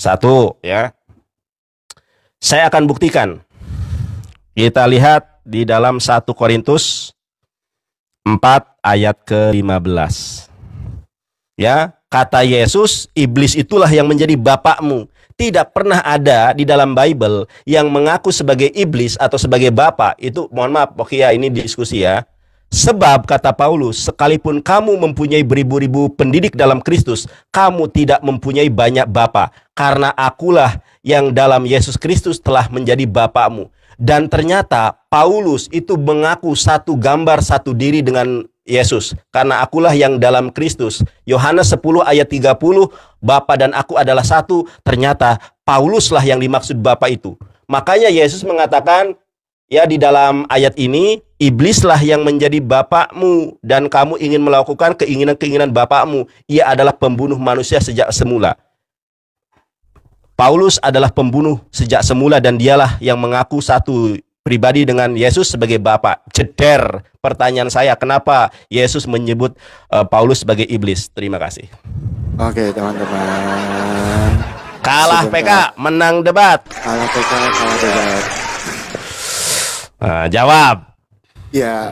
Satu, ya. Saya akan buktikan. Kita lihat di dalam 1 Korintus 4 ayat ke-15. Ya, kata Yesus, iblis itulah yang menjadi bapakmu. Tidak pernah ada di dalam Bible yang mengaku sebagai iblis atau sebagai bapak. Itu mohon maaf, oke ya, ini diskusi ya. Sebab kata Paulus, sekalipun kamu mempunyai beribu-ribu pendidik dalam Kristus, kamu tidak mempunyai banyak bapa, karena akulah yang dalam Yesus Kristus telah menjadi bapakmu. Dan ternyata Paulus itu mengaku satu gambar satu diri dengan Yesus, karena akulah yang dalam Kristus. Yohanes 10 ayat 30, Bapa dan aku adalah satu. Ternyata Pauluslah yang dimaksud Bapa itu. Makanya Yesus mengatakan, ya, di dalam ayat ini, iblislah yang menjadi bapakmu dan kamu ingin melakukan keinginan-keinginan bapakmu. Ia adalah pembunuh manusia sejak semula. Paulus adalah pembunuh sejak semula dan dialah yang mengaku satu pribadi dengan Yesus sebagai Bapa. Jeder. Pertanyaan saya, kenapa Yesus menyebut Paulus sebagai iblis? Terima kasih. Oke, teman-teman. Kalah PK, menang debat. Kalah PK, kalah debat. Jawab. Ya,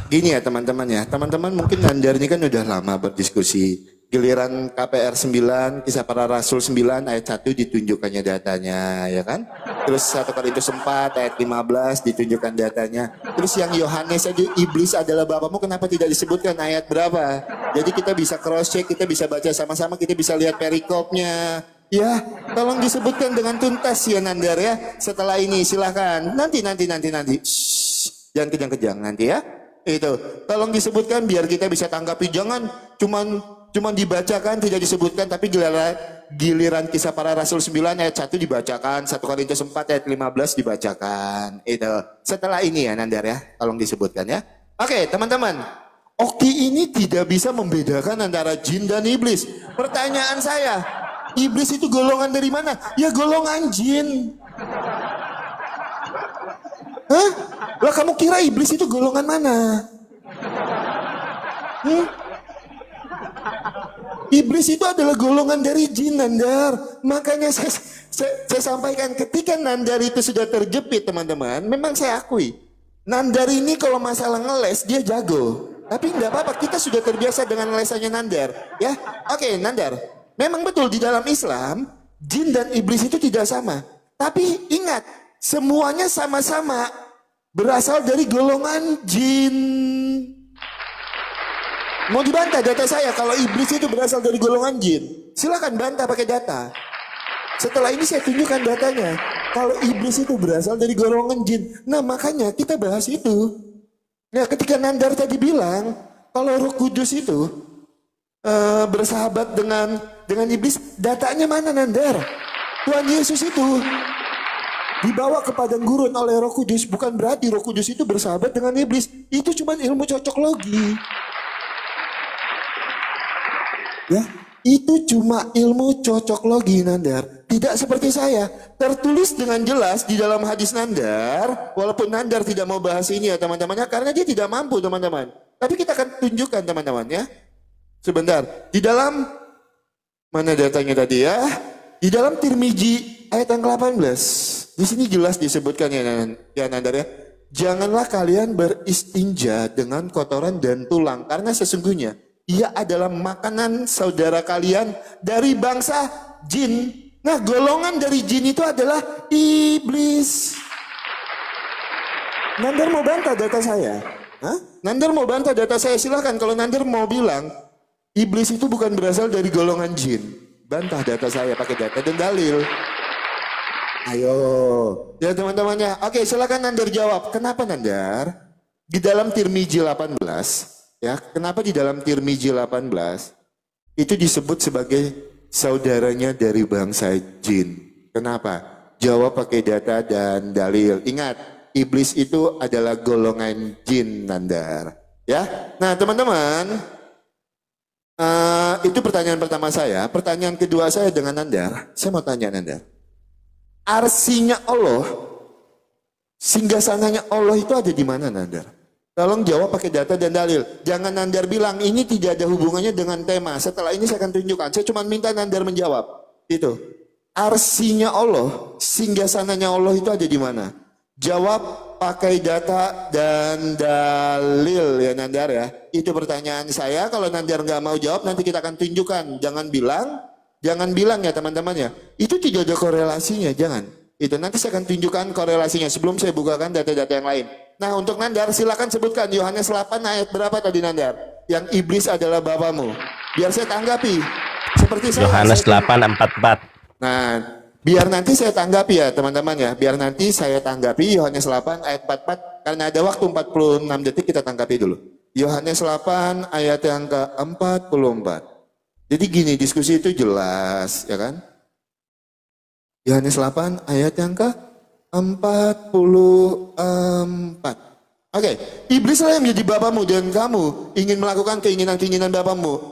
gini ya teman-teman ya. Teman-teman mungkin Nandar ini kan udah lama berdiskusi. Giliran KPR 9, Kisah Para Rasul 9 ayat 1 ditunjukkannya datanya, ya kan? Terus 1 Korintus 4 ayat 15 ditunjukkan datanya. Terus yang Yohanes aja, iblis adalah bapamu, kenapa tidak disebutkan ayat berapa? Jadi kita bisa cross check, kita bisa baca sama-sama, kita bisa lihat perikopnya. Ya, tolong disebutkan dengan tuntas ya Nandar ya. Setelah ini silahkan. Nanti. Shhh, jangan kejang-kejang nanti ya. Itu, tolong disebutkan biar kita bisa tanggapi. Jangan cuman dibacakan tidak disebutkan, tapi giliran Kisah Para Rasul 9 ayat 1 dibacakan, 1 Korintus 4 ayat 15 dibacakan. Itu. Setelah ini ya Nandar ya, tolong disebutkan ya. Oke, teman-teman. Oki ini tidak bisa membedakan antara jin dan iblis. Pertanyaan saya, iblis itu golongan dari mana? Ya golongan jin. Hah? Lah kamu kira iblis itu golongan mana? Iblis itu adalah golongan dari jin, Nandar. Makanya saya sampaikan, ketika Nandar itu sudah terjepit teman-teman, memang saya akui, Nandar ini kalau masalah ngeles dia jago. Tapi enggak apa-apa, kita sudah terbiasa dengan lesannya Nandar. Ya, oke Nandar. Memang betul di dalam Islam, jin dan iblis itu tidak sama. Tapi ingat, semuanya sama-sama berasal dari golongan jin. Mau dibantah data saya kalau iblis itu berasal dari golongan jin? Silakan bantah pakai data. Setelah ini saya tunjukkan datanya. Kalau iblis itu berasal dari golongan jin. Nah makanya kita bahas itu. Nah ketika Nandar tadi bilang kalau Roh Kudus itu bersahabat dengan iblis, datanya mana Nandar? Tuhan Yesus itu dibawa ke padang gurun oleh Roh Kudus, bukan berarti Roh Kudus itu bersahabat dengan iblis. Itu cuma ilmu cocok logi. Ya, itu cuma ilmu cocok logi Nandar. Tidak seperti saya. Tertulis dengan jelas di dalam hadis Nandar, walaupun Nandar tidak mau bahas ini ya teman-temannya, karena dia tidak mampu teman-teman. Tapi kita akan tunjukkan teman-teman ya. Sebentar, di dalam mana datanya tadi ya? Di dalam Tirmizi ayat yang ke-18. Di sini jelas disebutkan ya Nandar ya. Janganlah kalian beristinja dengan kotoran dan tulang, karena sesungguhnya ia adalah makanan saudara kalian dari bangsa jin. Nah, golongan dari jin itu adalah iblis. Nandar mau bantah data saya? Hah? Nandar mau bantah data saya? Silahkan. Kalau Nandar mau bilang iblis itu bukan berasal dari golongan jin, bantah data saya pakai data dan dalil. Ayo. Ya teman-temannya. Oke, silakan Nandar jawab. Kenapa Nandar? Di dalam Tirmizi 18, ya, kenapa di dalam Tirmizi 18 itu disebut sebagai saudaranya dari bangsa jin? Kenapa? Jawab pakai data dan dalil. Ingat, iblis itu adalah golongan jin Nandar. Ya, nah teman-teman, itu pertanyaan pertama saya. Pertanyaan kedua saya dengan Nandar, saya mau tanya Nandar, arsinya Allah, singgasananya Allah itu ada di mana Nandar? Tolong jawab pakai data dan dalil. Jangan Nandar bilang ini tidak ada hubungannya dengan tema. Setelah ini saya akan tunjukkan. Saya cuma minta Nandar menjawab. Itu. arsinya Allah, singgasananya Allah itu ada di mana? Jawab pakai data dan dalil ya Nandar ya. Itu pertanyaan saya. Kalau Nandar nggak mau jawab, nanti kita akan tunjukkan. Jangan bilang ya teman-teman ya. Itu tidak ada korelasinya, jangan. Itu nanti saya akan tunjukkan korelasinya sebelum saya bukakan data-data yang lain. Nah untuk Nandar silakan sebutkan Yohanes 8 ayat berapa tadi Nandar? Yang iblis adalah bapamu. Biar saya tanggapi. Seperti saya. Yohanes 8:44. Nah, biar nanti saya tanggapi ya teman-teman ya. Biar nanti saya tanggapi Yohanes 8 ayat 44. Karena ada waktu 46 detik kita tanggapi dulu. Yohanes 8 ayat yang ke-44. Jadi gini diskusi itu jelas ya kan. Yohanes 8 ayat yang ke-44. Oke, iblislah yang menjadi bapamu dan kamu ingin melakukan keinginan-keinginan bapamu.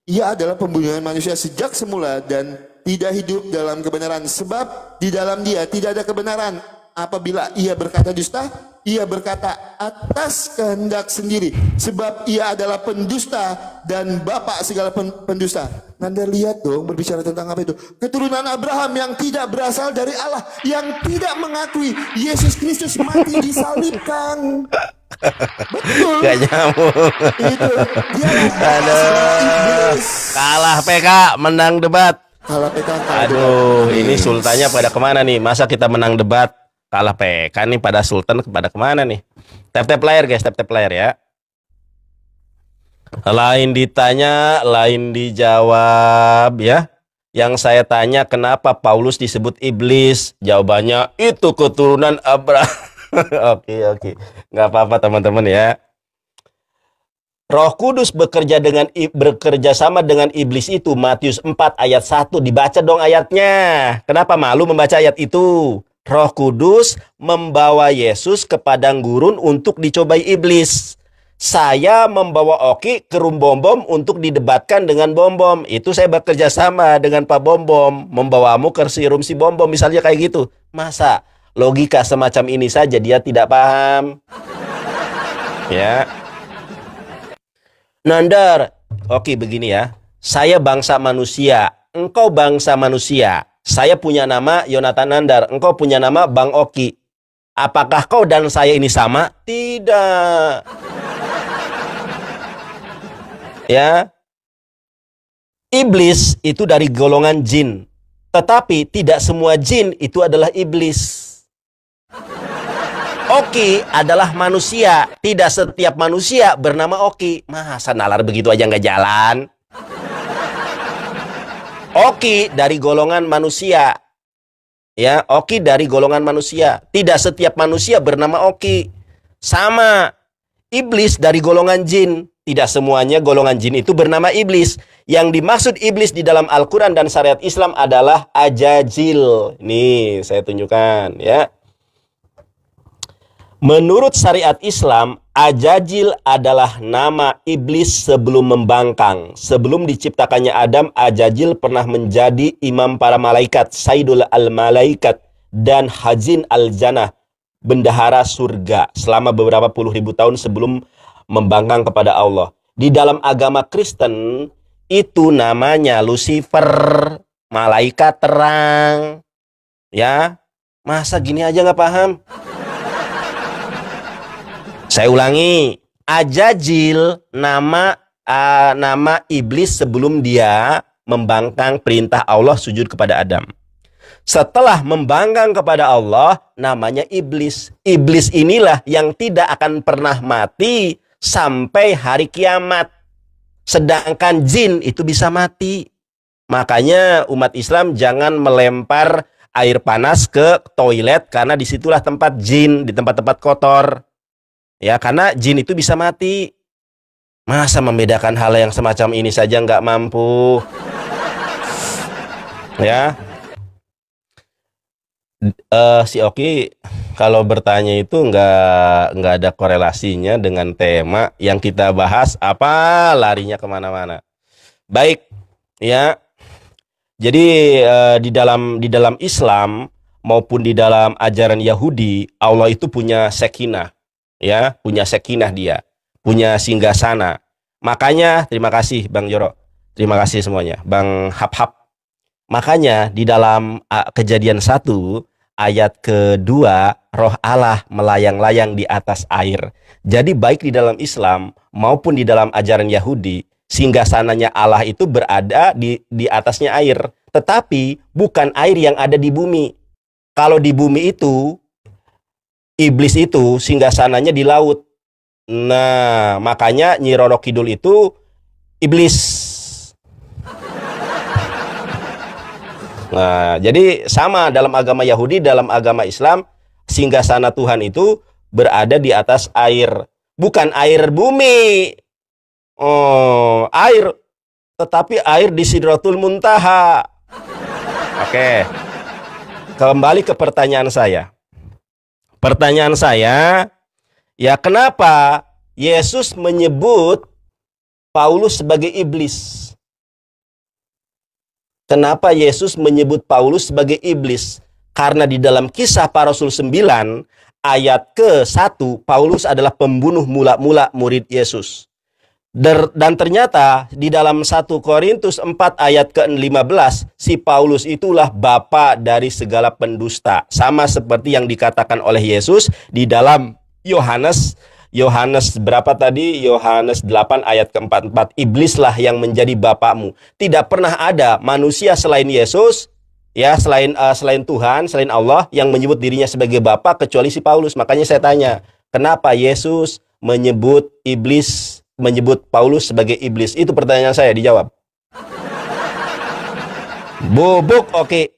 Ia adalah pembunuhan manusia sejak semula dan tidak hidup dalam kebenaran sebab di dalam dia tidak ada kebenaran. Apabila ia berkata dusta, ia berkata atas kehendak sendiri sebab ia adalah pendusta dan bapak segala pendusta. Anda lihat dong berbicara tentang apa itu? Keturunan Abraham yang tidak berasal dari Allah, yang tidak mengakui Yesus Kristus mati disalibkan. Betul. Gak nyambung. Itu dia Aduh. Kalah PK, menang debat. Kalah PK. Aduh, ini sultannya pada kemana nih? Masa kita menang debat kalah PK nih, pada sultan pada kemana nih? Tap-tap layar guys, tap-tap layar ya. Lain ditanya, lain dijawab ya. Yang saya tanya kenapa Paulus disebut iblis? Jawabannya itu keturunan Abraham. Oke. Nggak apa-apa teman-teman ya. Roh Kudus bekerja sama dengan iblis itu Matius 4 ayat 1. Dibaca dong ayatnya. Kenapa malu membaca ayat itu? Roh Kudus membawa Yesus ke padang gurun untuk dicobai iblis. Saya membawa Oki ke Rum Bom Bom untuk didebatkan dengan Bom Bom. Itu saya bekerja sama dengan Pak Bom Bom. Membawamu ke si Rum si Bom Bom. Misalnya kayak gitu. Masa logika semacam ini saja dia tidak paham? Ya. Nandar, oke begini ya. Saya bangsa manusia. Engkau bangsa manusia. Saya punya nama Yonatan Nandar. Engkau punya nama Bang Oki. Apakah kau dan saya ini sama? Tidak. Ya, iblis itu dari golongan jin, tetapi tidak semua jin itu adalah iblis. Oki adalah manusia, tidak setiap manusia bernama Oki. Masa nalar begitu aja nggak jalan? Oki dari golongan manusia, ya, Oki dari golongan manusia. Tidak setiap manusia bernama Oki. Sama, iblis dari golongan jin. Tidak semuanya golongan jin itu bernama iblis. Yang dimaksud iblis di dalam Al-Quran dan syariat Islam adalah ajajil. Nih, saya tunjukkan ya. Menurut syariat Islam, ajajil adalah nama iblis sebelum membangkang. Sebelum diciptakannya Adam, ajajil pernah menjadi imam para malaikat, Sayyidul al-Malaikat, dan Hajin al-Jannah, bendahara surga, selama beberapa puluh ribu tahun sebelum membangkang kepada Allah. Di dalam agama Kristen itu namanya Lucifer, malaikat terang. Ya, masa gini aja nggak paham? Saya ulangi, ajajil nama iblis sebelum dia membangkang perintah Allah sujud kepada Adam. Setelah membangkang kepada Allah, namanya iblis. Iblis inilah yang tidak akan pernah mati sampai hari kiamat. Sedangkan jin itu bisa mati. Makanya umat Islam jangan melempar air panas ke toilet, karena disitulah tempat jin, di tempat-tempat kotor. Ya, karena jin itu bisa mati. Masa membedakan hal yang semacam ini saja nggak mampu? Ya. Si Oki kalau bertanya itu nggak ada korelasinya dengan tema yang kita bahas, apa larinya kemana-mana. Baik, ya. Jadi di dalam Islam maupun di dalam ajaran Yahudi, Allah itu punya sekinah, ya, punya sekinah dia, punya singgasana. Makanya terima kasih Bang Joro, terima kasih semuanya, Bang Hap-Hap. Makanya di dalam Kejadian 1 ayat kedua, roh Allah melayang-layang di atas air. Jadi baik di dalam Islam maupun di dalam ajaran Yahudi, singgasananya Allah itu berada di atasnya air. Tetapi bukan air yang ada di bumi. Kalau di bumi itu, iblis itu singgasananya di laut. Nah, makanya Nyi Roro Kidul itu iblis. Nah, jadi sama dalam agama Yahudi, dalam agama Islam, singgasana Tuhan itu berada di atas air. Bukan air bumi. Oh, air. Tetapi air di Sidratul Muntaha. Oke. Kembali ke pertanyaan saya. Pertanyaan saya, ya kenapa Yesus menyebut Paulus sebagai iblis? Kenapa Yesus menyebut Paulus sebagai iblis? Karena di dalam Kisah Para Rasul 9 ayat ke-1, Paulus adalah pembunuh mula-mula murid Yesus. Dan ternyata di dalam 1 Korintus 4 ayat ke-15, si Paulus itulah bapa dari segala pendusta. Sama seperti yang dikatakan oleh Yesus di dalam Yohanes berapa tadi? Yohanes 8 ayat ke-44. Iblislah yang menjadi bapakmu. Tidak pernah ada manusia selain Yesus, ya selain Tuhan, selain Allah yang menyebut dirinya sebagai bapa kecuali si Paulus. Makanya saya tanya, kenapa Yesus menyebut Paulus sebagai iblis? Itu pertanyaan saya, dijawab. Bubuk, oke.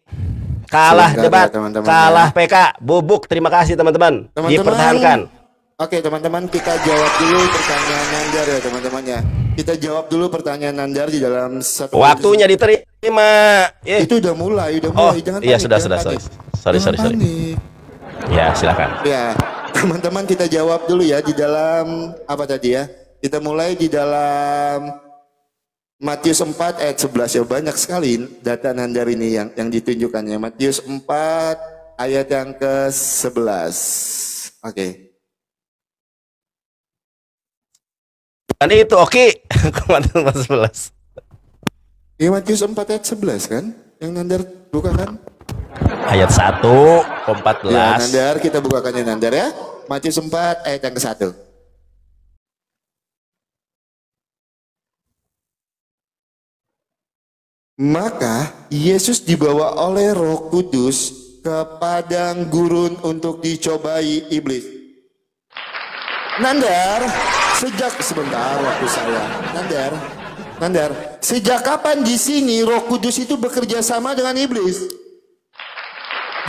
Kalah debat, kalah PK, bubuk. Terima kasih teman-teman. Dipertahankan. Oke teman-teman, kita jawab dulu pertanyaan Nandar ya teman-teman ya. Kita jawab dulu pertanyaan Nandar di dalam satu. Waktunya diterima. Itu udah mulai. Jangan panik. Iya sudah. Sorry. Ya silakan. Ya teman-teman, kita jawab dulu ya di dalam apa tadi ya. Kita mulai di dalam Matius 4 ayat 11 ya. Banyak sekali data Nandar ini yang ditunjukkannya. Matius 4 ayat yang ke-11. Oke. Dan itu oke. Matius 11. Ya Matius 4 ayat 11 kan? Yang Nandar bukakan? Ayat 1 ke-14. Ya Nandar, kita bukakannya Nandar ya. Matius 4 ayat yang ke-1. Maka Yesus dibawa oleh Roh Kudus ke padang gurun untuk dicobai iblis. Nandar, sebentar waktu saya. Nandar, sejak kapan di sini Roh Kudus itu bekerja sama dengan iblis?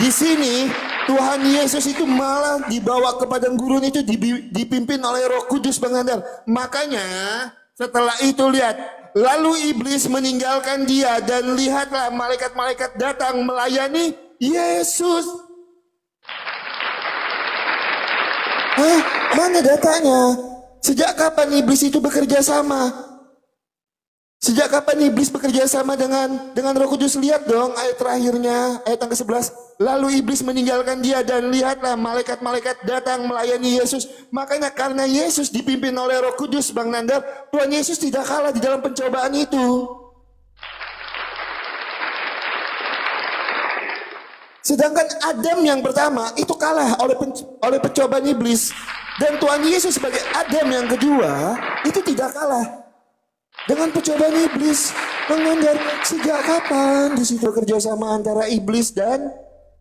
Di sini Tuhan Yesus itu malah dibawa ke padang gurun itu dipimpin oleh Roh Kudus, Bang Nandar. Makanya setelah itu lihat, lalu iblis meninggalkan dia dan lihatlah malaikat-malaikat datang melayani Yesus. Mana datanya? Sejak kapan iblis itu bekerja sama? Sejak kapan iblis bekerja sama dengan Roh Kudus? Lihat dong ayat terakhirnya, ayat yang ke-11. Lalu iblis meninggalkan dia dan lihatlah malaikat-malaikat datang melayani Yesus. Makanya karena Yesus dipimpin oleh Roh Kudus, Bang Nandar, Tuhan Yesus tidak kalah di dalam pencobaan itu. Sedangkan Adam yang pertama itu kalah oleh pencobaan iblis. Dan Tuhan Yesus sebagai Adam yang kedua itu tidak kalah dengan pencobaan iblis. Mengendar, sejak kapan di situ kerjasama antara iblis dan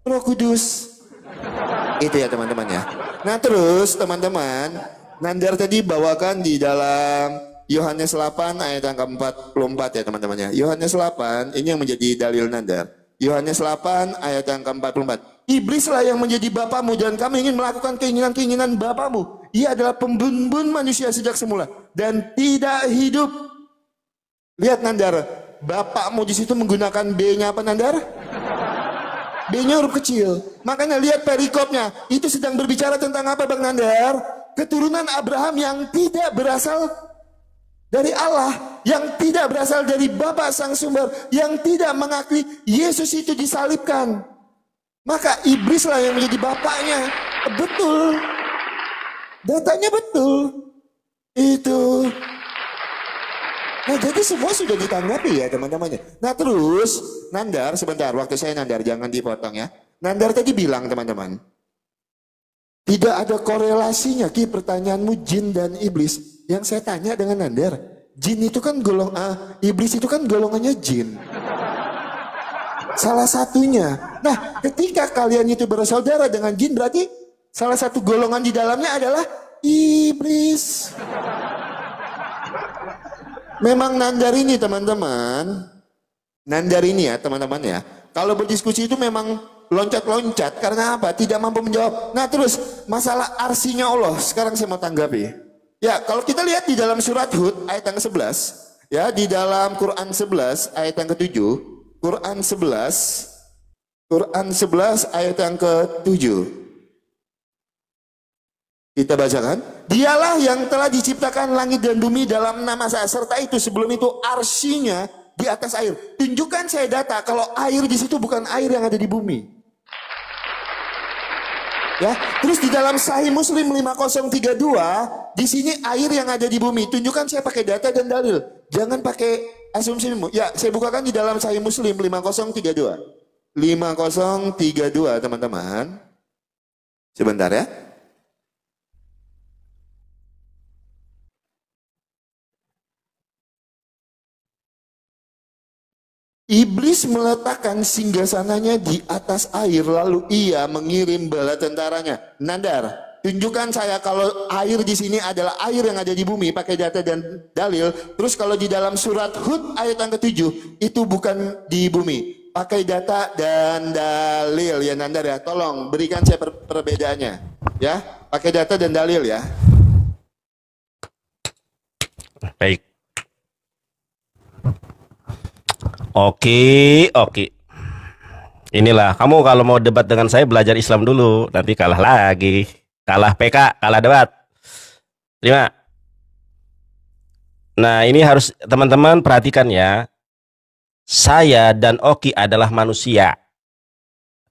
Roh Kudus? Itu ya teman-teman ya. Nah terus teman-teman, Nandar tadi bawakan di dalam Yohanes 8 ayat yang ke-44 ya teman-teman ya. Yohanes 8 ini yang menjadi dalil Nandar. Yohanes 8 ayat yang ke-44. Iblislah yang menjadi bapamu dan kamu ingin melakukan keinginan-keinginan bapamu. Ia adalah pembunuh manusia sejak semula dan tidak hidup. Lihat Nandar, bapakmu di situ menggunakan B-nya apa Nandar? B-nya huruf kecil. Makanya lihat perikopnya, itu sedang berbicara tentang apa Bang Nandar? Keturunan Abraham yang tidak berasal dari Allah, yang tidak berasal dari Bapa Sang Sumber, yang tidak mengakui Yesus itu disalibkan. Maka iblislah yang menjadi bapaknya. Betul. Datanya betul. Itu. Nah, jadi semua sudah ditanggapi ya teman-temannya. Nah, terus Nandar, sebentar, waktu saya Nandar, jangan dipotong ya. Nandar tadi bilang teman-teman, tidak ada korelasinya Ki pertanyaanmu jin dan iblis. Yang saya tanya dengan Nandar, jin itu kan iblis itu kan golongannya jin. Salah satunya. Nah, ketika kalian itu bersaudara dengan jin, berarti salah satu golongan di dalamnya adalah iblis. Memang Nandar ini teman-teman, Nandar ini ya teman-teman ya, kalau berdiskusi itu memang loncat-loncat, karena apa? Tidak mampu menjawab. Nah, terus masalah arsinya Allah, sekarang saya mau tanggapi. Ya, kalau kita lihat di dalam surat Hud ayat yang ke-11, ya, di dalam Quran 11 ayat yang ke-7, Quran 11 ayat yang ke-7. Kita bacakan. Dialah yang telah diciptakan langit dan bumi dalam nama saya, serta itu sebelum itu arsinya di atas air. Tunjukkan saya data kalau air di situ bukan air yang ada di bumi. Ya, terus di dalam Sahih Muslim 5032, di sini air yang ada di bumi. Tunjukkan saya pakai data dan dalil. Jangan pakai asumsimu. Ya, saya bukakan di dalam Sahih Muslim 5032. 5032 teman-teman. Sebentar ya. Iblis meletakkan singgasananya di atas air, lalu ia mengirim bala tentaranya. Nandar, tunjukkan saya kalau air di sini adalah air yang ada di bumi, pakai data dan dalil. Terus kalau di dalam surat Hud ayat yang ke-7, itu bukan di bumi, pakai data dan dalil ya Nandar ya. Tolong berikan saya perbedaannya ya, pakai data dan dalil ya. Baik. Oke. Inilah, kamu kalau mau debat dengan saya belajar Islam dulu, nanti kalah lagi. Kalah PK, kalah debat. Terima. Nah, ini harus teman-teman perhatikan ya. Saya dan Oki adalah manusia.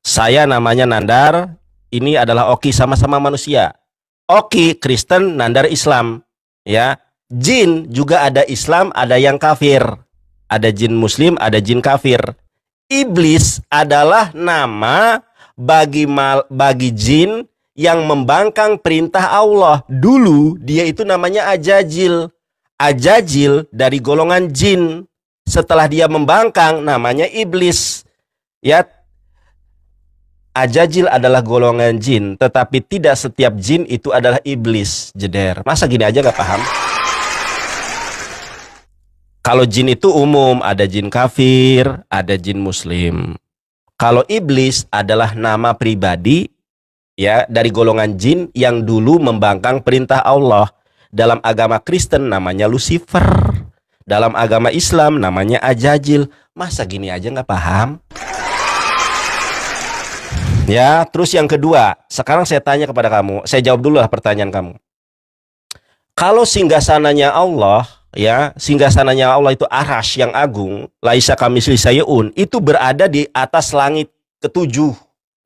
Saya namanya Nandar, ini adalah Oki, sama-sama manusia. Oki Kristen, Nandar Islam. Ya, jin juga ada Islam, ada yang kafir. Ada jin muslim, ada jin kafir. Iblis adalah nama bagi jin yang membangkang perintah Allah. Dulu dia itu namanya Ajajil. Ajajil dari golongan jin. Setelah dia membangkang namanya iblis. Ya, Ajajil adalah golongan jin, tetapi tidak setiap jin itu adalah iblis. Jeder. Masa gini aja gak paham? Kalau jin itu umum, ada jin kafir, ada jin muslim. Kalau iblis adalah nama pribadi ya dari golongan jin yang dulu membangkang perintah Allah. Dalam agama Kristen namanya Lucifer. Dalam agama Islam namanya Ajajil. Masa gini aja nggak paham? Ya, terus yang kedua, sekarang saya tanya kepada kamu, saya jawab dulu lah pertanyaan kamu. Kalau singgasananya Allah, ya, singgasananya Allah itu Arasy yang agung, laisa kamitslihi syai'un, itu berada di atas langit ketujuh,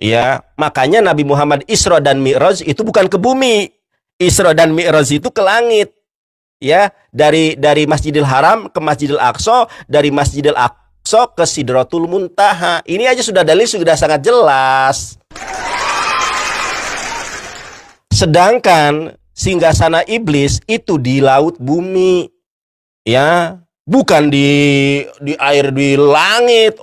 ya. Makanya Nabi Muhammad Isra dan Mi'raj itu bukan ke bumi. Isra dan Mi'raj itu ke langit. Ya, dari Masjidil Haram ke Masjidil Aqsa, dari Masjidil Aqsa ke Sidratul Muntaha. Ini aja sudah dalil, sudah sangat jelas. Sedangkan singgasana iblis itu di laut bumi. Ya, bukan di air, di langit.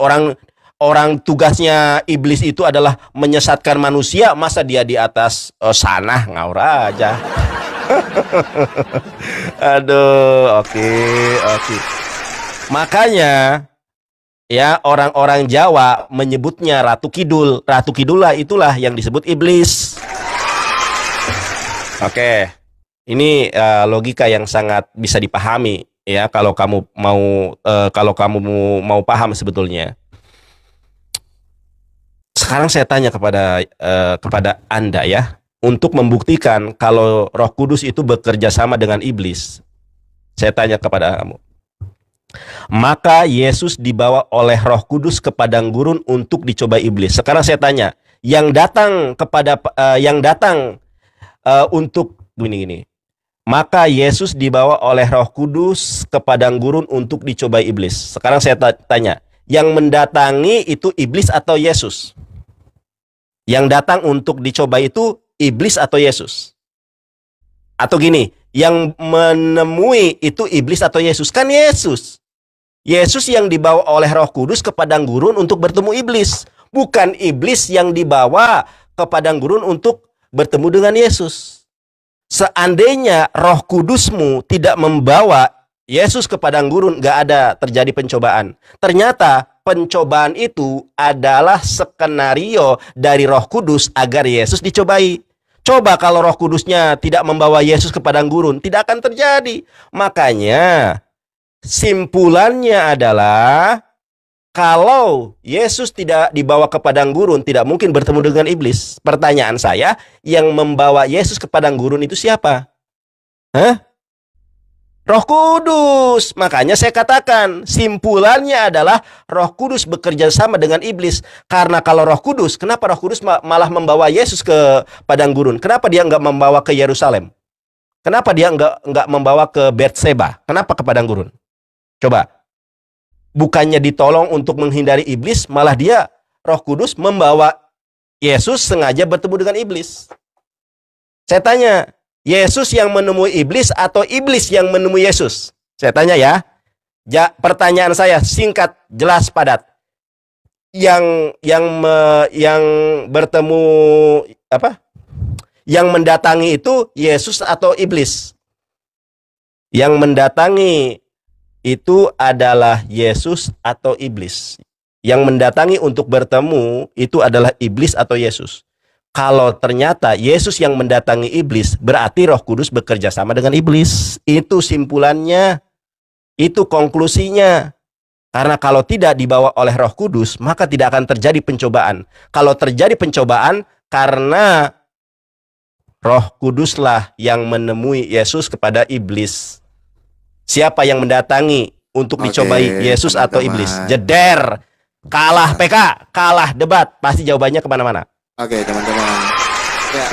Orang tugasnya iblis itu adalah menyesatkan manusia, masa dia di atas sana, ngawur aja. Aduh, oke. Makanya ya orang-orang Jawa menyebutnya Ratu Kidul. Ratu Kidul lah, itulah yang disebut iblis. Oke. Ini logika yang sangat bisa dipahami. Ya, kalau kamu mau paham sebetulnya. Sekarang saya tanya kepada Anda ya, untuk membuktikan kalau Roh Kudus itu bekerja sama dengan iblis. Saya tanya kepada kamu. Maka Yesus dibawa oleh Roh Kudus ke padang gurun untuk dicoba iblis. Sekarang saya tanya, yang datang untuk gini. Maka Yesus dibawa oleh Roh Kudus ke padang gurun untuk dicobai iblis. Sekarang saya tanya, yang mendatangi itu iblis atau Yesus? Yang datang untuk dicobai itu iblis atau Yesus? Atau gini, yang menemui itu iblis atau Yesus? Kan Yesus. Yesus yang dibawa oleh Roh Kudus ke padang gurun untuk bertemu iblis. Bukan iblis yang dibawa ke padang gurun untuk bertemu dengan Yesus. Seandainya Roh Kudusmu tidak membawa Yesus ke padang gurun, gak ada terjadi pencobaan. Ternyata pencobaan itu adalah skenario dari Roh Kudus agar Yesus dicobai. Coba kalau Roh Kudusnya tidak membawa Yesus ke padang gurun, tidak akan terjadi. Makanya simpulannya adalah kalau Yesus tidak dibawa ke padang gurun, tidak mungkin bertemu dengan iblis. Pertanyaan saya, yang membawa Yesus ke padang gurun itu siapa? Hah? Roh Kudus. Makanya saya katakan, simpulannya adalah Roh Kudus bekerja sama dengan iblis. Karena kalau Roh Kudus, kenapa Roh Kudus malah membawa Yesus ke padang gurun? Kenapa dia nggak membawa ke Yerusalem? Kenapa dia nggak membawa ke Betseba? Kenapa ke padang gurun? Coba. Bukannya ditolong untuk menghindari iblis, malah dia, Roh Kudus, membawa Yesus sengaja bertemu dengan iblis. Saya tanya, Yesus yang menemui iblis atau iblis yang menemui Yesus? Saya tanya ya. Pertanyaan saya singkat, jelas, padat. Yang bertemu apa? Yang mendatangi itu Yesus atau iblis? Yang mendatangi itu adalah Yesus atau iblis? Yang mendatangi untuk bertemu itu adalah iblis atau Yesus? Kalau ternyata Yesus yang mendatangi iblis, berarti Roh Kudus bekerja sama dengan iblis. Itu simpulannya. Itu konklusinya. Karena kalau tidak dibawa oleh Roh Kudus, maka tidak akan terjadi pencobaan. Kalau terjadi pencobaan, karena Roh Kuduslah yang menemui Yesus kepada iblis. Siapa yang mendatangi untuk dicobai, Yesus atau iblis? Jeder. Kalah PK, kalah debat. Pasti jawabannya kemana-mana. Oke, teman-teman. Ya,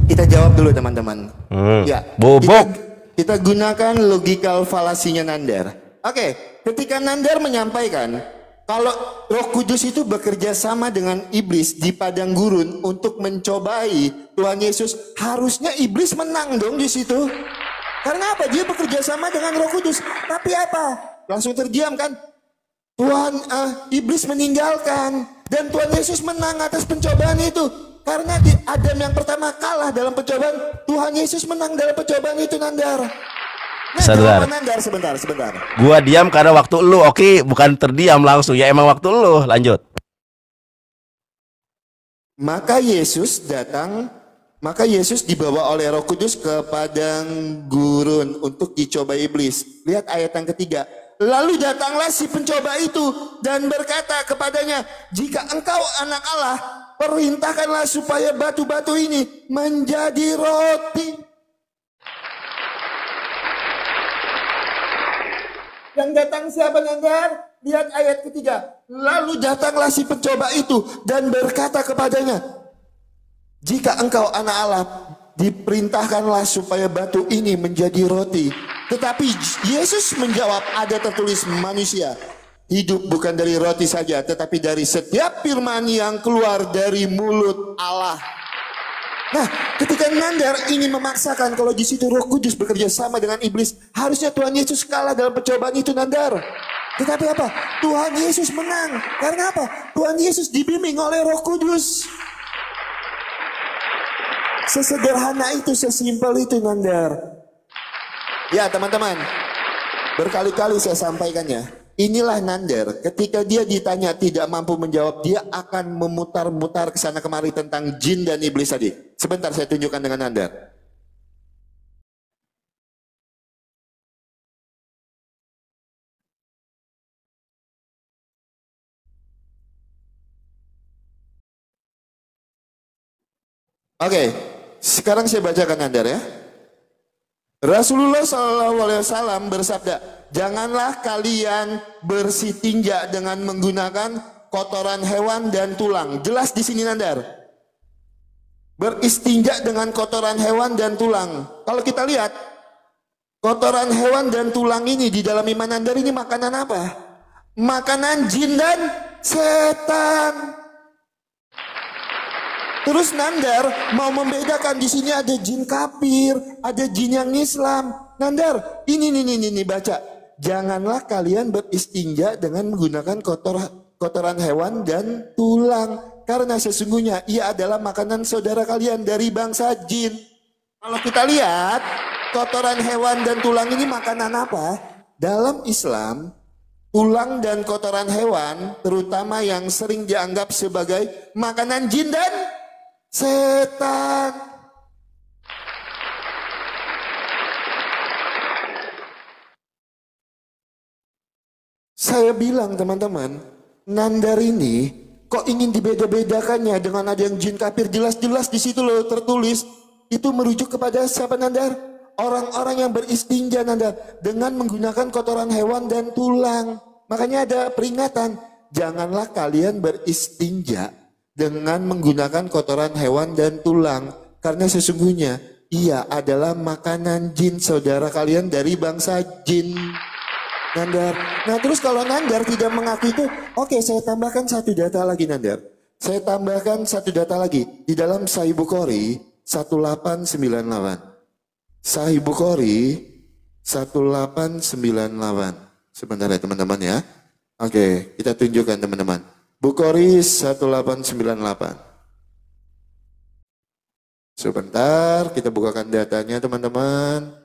kita jawab dulu teman-teman. Ya, bobok. Kita gunakan logikal falasinya Nandar. Oke, ketika Nandar menyampaikan kalau Roh Kudus itu bekerja sama dengan iblis di padang gurun untuk mencobai Tuhan Yesus, harusnya iblis menang dong di situ. Karena apa? Dia bekerja sama dengan Roh Kudus. Tapi apa? Langsung terdiam kan? Iblis meninggalkan dan Tuhan Yesus menang atas pencobaan itu. Karena Adam yang pertama kalah dalam pencobaan, Tuhan Yesus menang dalam pencobaan itu, Nandar. Nah, Nandar, sebentar. Gua diam karena waktu lu, oke, bukan terdiam langsung. Ya emang waktu lu, lanjut. Maka Yesus dibawa oleh Roh Kudus ke padang gurun untuk dicoba iblis. Lihat ayat yang ketiga. Lalu datanglah si pencoba itu dan berkata kepadanya, jika engkau anak Allah, perintahkanlah supaya batu-batu ini menjadi roti. Yang datang siapa, Nandar? Lihat ayat ketiga. Lalu datanglah si pencoba itu dan berkata kepadanya, jika engkau anak Allah, diperintahkanlah supaya batu ini menjadi roti. Tetapi Yesus menjawab, ada tertulis, manusia hidup bukan dari roti saja, tetapi dari setiap firman yang keluar dari mulut Allah. Nah, ketika Nandar ingin memaksakan kalau di situ Roh Kudus bekerja sama dengan iblis, harusnya Tuhan Yesus kalah dalam percobaan itu, Nandar. Tetapi apa? Tuhan Yesus menang. Karena apa? Tuhan Yesus dibimbing oleh Roh Kudus. Sesederhana itu, sesimpel itu, Nandar. Ya, teman-teman, berkali-kali saya sampaikannya. Inilah Nandar, ketika dia ditanya tidak mampu menjawab, dia akan memutar-mutar ke sana kemari tentang jin dan iblis tadi. Sebentar saya tunjukkan dengan Nandar. Oke, sekarang saya bacakan Nandar ya. Rasulullah SAW bersabda, janganlah kalian bersih tinja dengan menggunakan kotoran hewan dan tulang. Jelas di sini, Nandar. beristinja dengan kotoran hewan dan tulang. Kalau kita lihat, kotoran hewan dan tulang ini di dalam iman Nandar ini makanan apa? Makanan jin dan setan. Terus Nandar mau membedakan, di sini ada jin kafir, ada jin yang Islam. Nandar, ini baca. Janganlah kalian beristinja dengan menggunakan kotoran hewan dan tulang, karena sesungguhnya ia adalah makanan saudara kalian dari bangsa jin. Kalau kita lihat, kotoran hewan dan tulang ini makanan apa? Dalam Islam, tulang dan kotoran hewan, terutama yang sering dianggap sebagai makanan jin dan setan. Saya bilang teman-teman, Nandar ini kok ingin dibeda-bedakannya dengan ada yang jin kafir, jelas-jelas di situ loh tertulis. Itu merujuk kepada siapa Nandar? Orang-orang yang beristinja Nandar dengan menggunakan kotoran hewan dan tulang. Makanya ada peringatan, janganlah kalian beristinja dengan menggunakan kotoran hewan dan tulang, karena sesungguhnya ia adalah makanan jin saudara kalian dari bangsa jin. Nandar. Nah terus kalau Nandar tidak mengaku itu, oke, saya tambahkan satu data lagi Nandar. Saya tambahkan satu data lagi. Di dalam Sahih Bukhari 1898. Sahih Bukhari 1898. Sebentar ya teman-teman ya. Oke, kita tunjukkan teman-teman. Bukhari 1898. Sebentar, kita bukakan datanya teman-teman.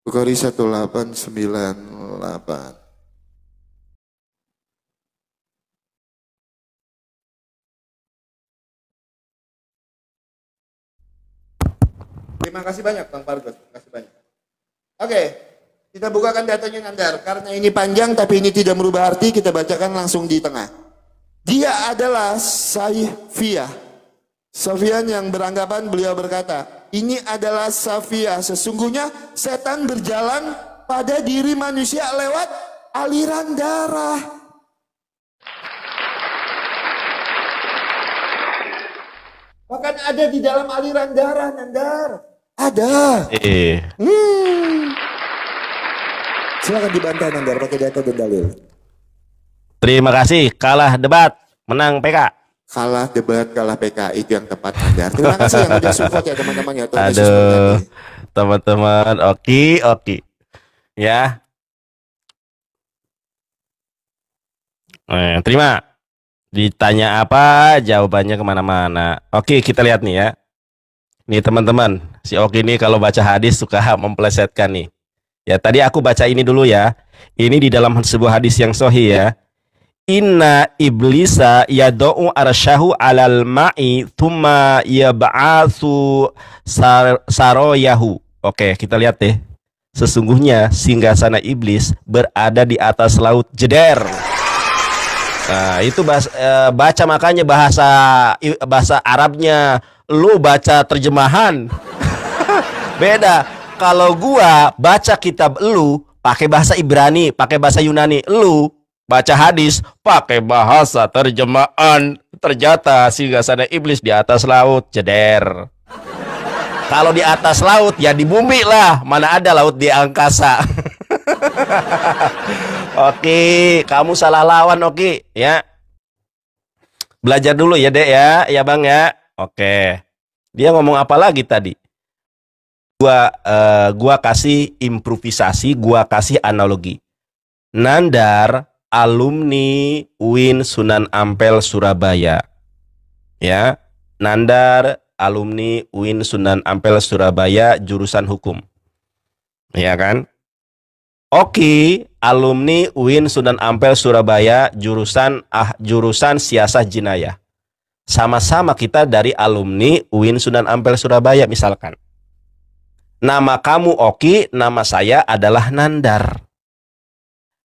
Bukhari 1898. Terima kasih banyak Bang Pargos, terima kasih banyak. Oke, kita bukakan datanya Nandar. Karena ini panjang tapi ini tidak merubah arti, kita bacakan langsung di tengah. Dia adalah Safiah. Sofian yang beranggapan, beliau berkata, ini adalah Safiah, sesungguhnya setan berjalan pada diri manusia lewat aliran darah. Bahkan ada di dalam aliran darah Nandar. Ada. Silakan dibantah Nandar pakai data dan dalil. Terima kasih. Kalah debat, menang PK. Kalah debat, kalah PK, itu yang tepat Nandar. Terima kasih yang udah support ya teman-teman ya. Aduh, teman-teman, oke. Ya. Terima. Ditanya apa, jawabannya kemana-mana. Oke, kita lihat nih ya. Nih teman-teman, si Oki ini kalau baca hadis suka memplesetkan nih. Ya, tadi aku baca ini dulu ya. Ini di dalam sebuah hadis yang sahih ya. Inna iblisa yad'u arsyahu alal ma'i thumma yab'atsu saroyahu. Oke, kita lihat deh. Sesungguhnya singgasana iblis berada di atas laut jeder. Nah, itu baca makanya bahasa Arabnya, lu baca terjemahan. Beda. Kalau gua baca kitab lu pakai bahasa Ibrani, pakai bahasa Yunani, lu baca hadis pakai bahasa terjemahan. Ternyata singgasana iblis di atas laut jeder. Kalau di atas laut ya di bumi lah, mana ada laut di angkasa. Oke, kamu salah lawan Oki ya. Belajar dulu ya Dek ya Bang ya. Oke. Dia ngomong apa lagi tadi? Gua kasih improvisasi, gua kasih analogi. Nandar alumni UIN Sunan Ampel Surabaya. Ya. Nandar alumni UIN Sunan Ampel Surabaya jurusan hukum. Ya kan? Oki, alumni UIN Sunan Ampel Surabaya jurusan siasah jinayah. Sama-sama kita dari alumni UIN Sunan Ampel Surabaya misalkan. Nama kamu Oki, nama saya adalah Nandar.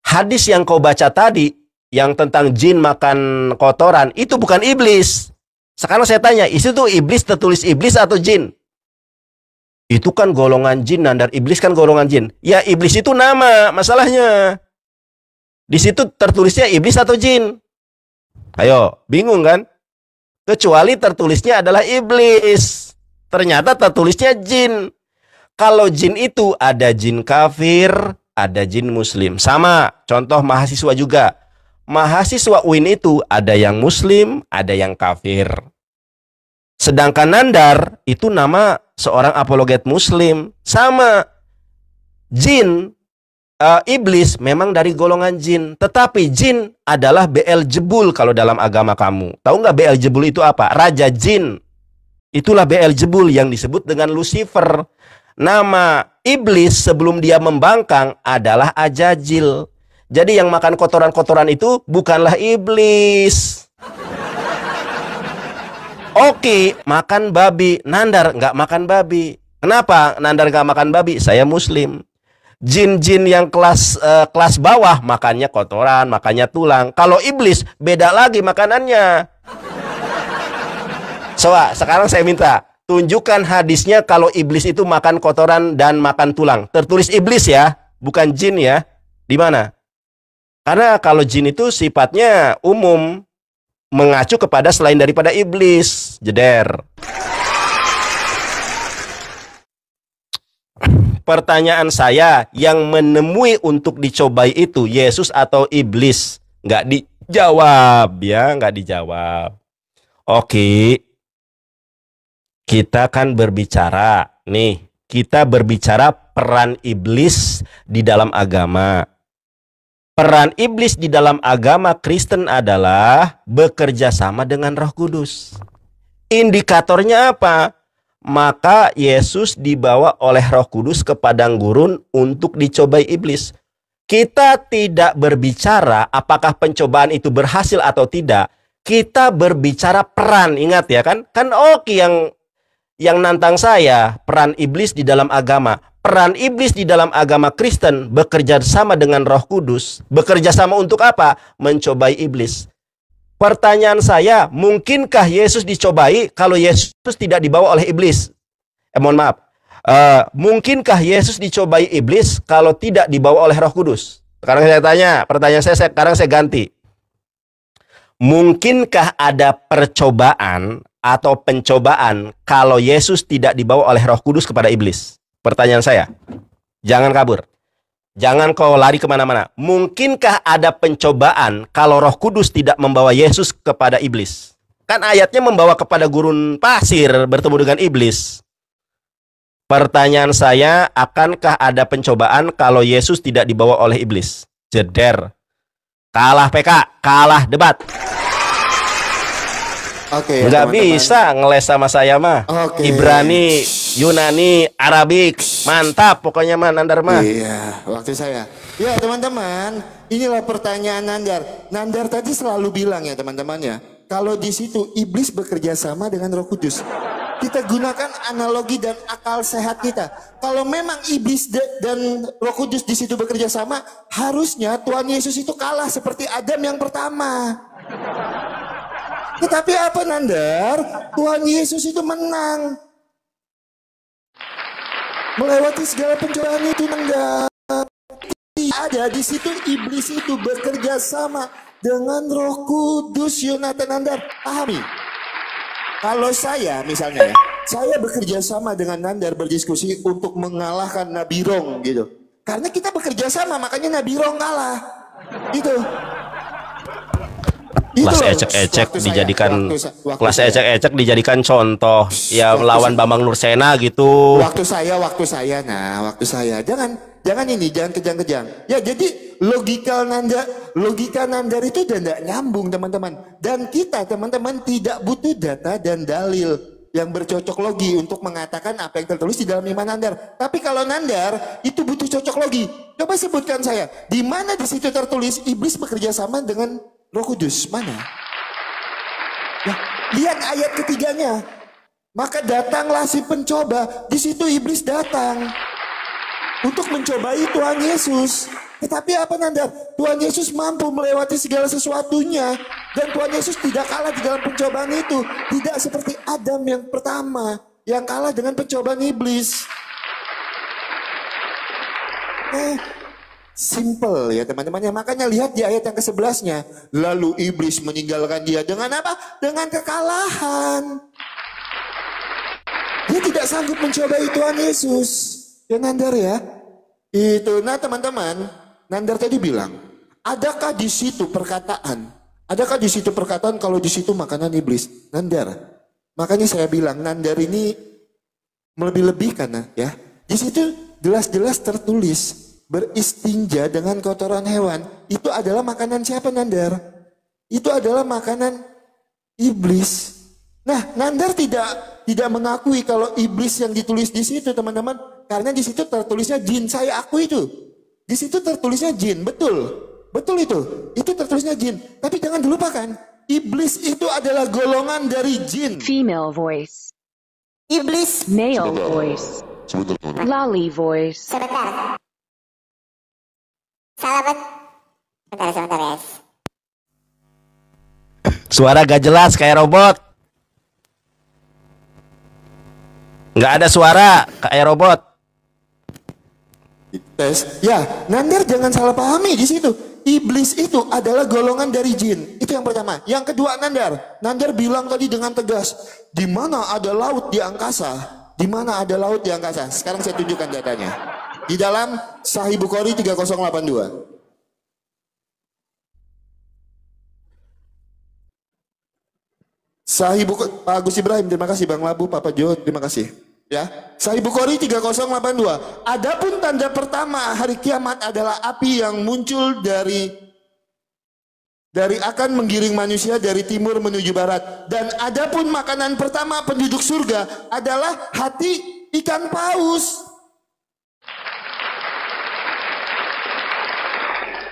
Hadis yang kau baca tadi yang tentang jin makan kotoran itu bukan iblis. Sekarang saya tanya, itu tuh iblis tertulis iblis atau jin? Itu kan golongan jin, Nandar. Iblis kan golongan jin. Ya, iblis itu nama, masalahnya. Di situ tertulisnya iblis atau jin. Ayo, bingung kan? kecuali tertulisnya adalah iblis. Ternyata tertulisnya jin. Kalau jin itu ada jin kafir, ada jin muslim. Sama, contoh mahasiswa juga. Mahasiswa UIN itu ada yang muslim, ada yang kafir. Sedangkan Nandar itu nama seorang apologet muslim. Sama, jin, iblis memang dari golongan jin. Tetapi jin adalah Beelzebul kalau dalam agama kamu. Tahu nggak Beelzebul itu apa? Raja jin. Itulah Beelzebul yang disebut dengan Lucifer. Nama iblis sebelum dia membangkang adalah Ajajil. Jadi yang makan kotoran-kotoran itu bukanlah iblis. Oke, makan babi. Nandar nggak makan babi. Kenapa Nandar nggak makan babi? Saya muslim. Jin-jin yang kelas bawah makannya kotoran, makannya tulang. Kalau iblis beda lagi makanannya. Sekarang saya minta tunjukkan hadisnya kalau iblis itu makan kotoran dan makan tulang. Tertulis iblis ya, bukan jin ya. Di mana? Karena kalau jin itu sifatnya umum, mengacu kepada selain daripada iblis. Jeder. Pertanyaan saya, yang menemui untuk dicobai itu Yesus atau iblis? Nggak dijawab ya, nggak dijawab. Oke. Kita kan berbicara, kita berbicara peran iblis di dalam agama. Peran iblis di dalam agama Kristen adalah bekerja sama dengan Roh Kudus. Indikatornya apa? Maka Yesus dibawa oleh Roh Kudus ke padang gurun untuk dicobai iblis. Kita tidak berbicara apakah pencobaan itu berhasil atau tidak. Kita berbicara peran, ingat ya kan? Kan oke yang nantang saya, peran iblis di dalam agama. Peran iblis di dalam agama Kristen bekerja sama dengan Roh Kudus. Bekerja sama untuk apa? Mencobai iblis. Pertanyaan saya, mungkinkah Yesus dicobai kalau Yesus tidak dibawa oleh iblis? Mohon maaf. Mungkinkah Yesus dicobai iblis kalau tidak dibawa oleh Roh Kudus? Sekarang saya tanya, pertanyaan sekarang saya ganti. Mungkinkah ada percobaan atau pencobaan kalau Yesus tidak dibawa oleh Roh Kudus kepada iblis? Pertanyaan saya. Jangan kabur. Jangan kau lari kemana-mana. Mungkinkah ada pencobaan kalau Roh Kudus tidak membawa Yesus kepada iblis? Kan ayatnya membawa kepada gurun pasir bertemu dengan iblis. Pertanyaan saya, akankah ada pencobaan kalau Yesus tidak dibawa oleh iblis? Jeder. Kalah PK, kalah debat. Oke, nggak bisa ngeles sama saya mah. Ibrani, Yunani, Arabik, mantap pokoknya mah Nandar mah. Iya, waktu saya. Ya teman-teman, inilah pertanyaan Nandar. Nandar tadi selalu bilang ya teman-teman ya, kalau di situ iblis bekerja sama dengan Roh Kudus. Kita gunakan analogi dan akal sehat kita. Kalau memang iblis dan Roh Kudus di situ bekerja sama, harusnya Tuhan Yesus itu kalah seperti Adam yang pertama. Tetapi apa Nandar? Tuhan Yesus itu menang. Melewati segala pencobaan itu Nandar. Ada di situ iblis itu bekerja sama dengan Roh Kudus. Yonatan Nandar, pahami? Kalau saya misalnya ya, saya bekerja sama dengan Nandar berdiskusi untuk mengalahkan Nabi Rong gitu. Karena kita bekerja sama makanya Nabi Rong kalah. Gitu. Kelas ecek-ecek dijadikan contoh ya melawan Bambang Nursena gitu. Waktu saya jangan ini, jangan kejang-kejang. Ya jadi logika Nandar itu udah tidak nyambung teman-teman. Dan kita teman-teman tidak butuh data dan dalil yang bercocok logi untuk mengatakan apa yang tertulis di dalam iman Nandar. Tapi kalau Nandar itu butuh cocok logi. Coba sebutkan saya, di mana di situ tertulis iblis bekerja sama dengan Roh Kudus? Mana? Nah, lihat ayat ketiganya. Maka datanglah si pencoba. Di situ iblis datang untuk mencobai Tuhan Yesus. Tetapi apa Nandar? Tuhan Yesus mampu melewati segala sesuatunya. Dan Tuhan Yesus tidak kalah di dalam pencobaan itu. Tidak seperti Adam yang pertama yang kalah dengan pencobaan iblis. Simple ya teman-teman. Makanya lihat di ayat yang ke-11-nya. Lalu iblis meninggalkan dia dengan apa? Dengan kekalahan. Dia tidak sanggup mencobai Tuhan Yesus. Ya Nandar ya. Itu. Nah teman-teman, Nandar tadi bilang, adakah di situ perkataan? Adakah di situ perkataan kalau di situ makanan iblis? Nandar. Makanya saya bilang Nandar ini melebih-lebihkan ya. Di situ jelas-jelas tertulis beristinja dengan kotoran hewan. Itu adalah makanan siapa Nandar? Itu adalah makanan iblis. Nah, Nandar tidak mengakui kalau iblis yang ditulis di situ, teman-teman, karena di situ tertulisnya jin. Saya akui itu. Di situ tertulisnya jin, betul. Betul itu. Itu tertulisnya jin. Tapi jangan dilupakan, iblis itu adalah golongan dari jin. Female voice. Iblis. Male voice. Lolly voice. Sebentar. Salah sebentar guys. Suara gak jelas kayak robot. Nggak ada suara kayak robot. Tes. Ya, Nandar jangan salah pahami di situ. Iblis itu adalah golongan dari jin. Itu yang pertama. Yang kedua Nandar bilang tadi dengan tegas, di mana ada laut di angkasa? Di mana ada laut di angkasa? Sekarang saya tunjukkan datanya. Di dalam Sahih Bukhari 3082. Sahih Bukhari, Pak Agus Ibrahim, terima kasih. Bang Labu, Papa Jo, terima kasih. Ya, Sahih Bukhari 3082. Adapun tanda pertama hari kiamat adalah api yang muncul dari akan menggiring manusia dari timur menuju barat. Dan adapun makanan pertama penduduk surga adalah hati ikan paus.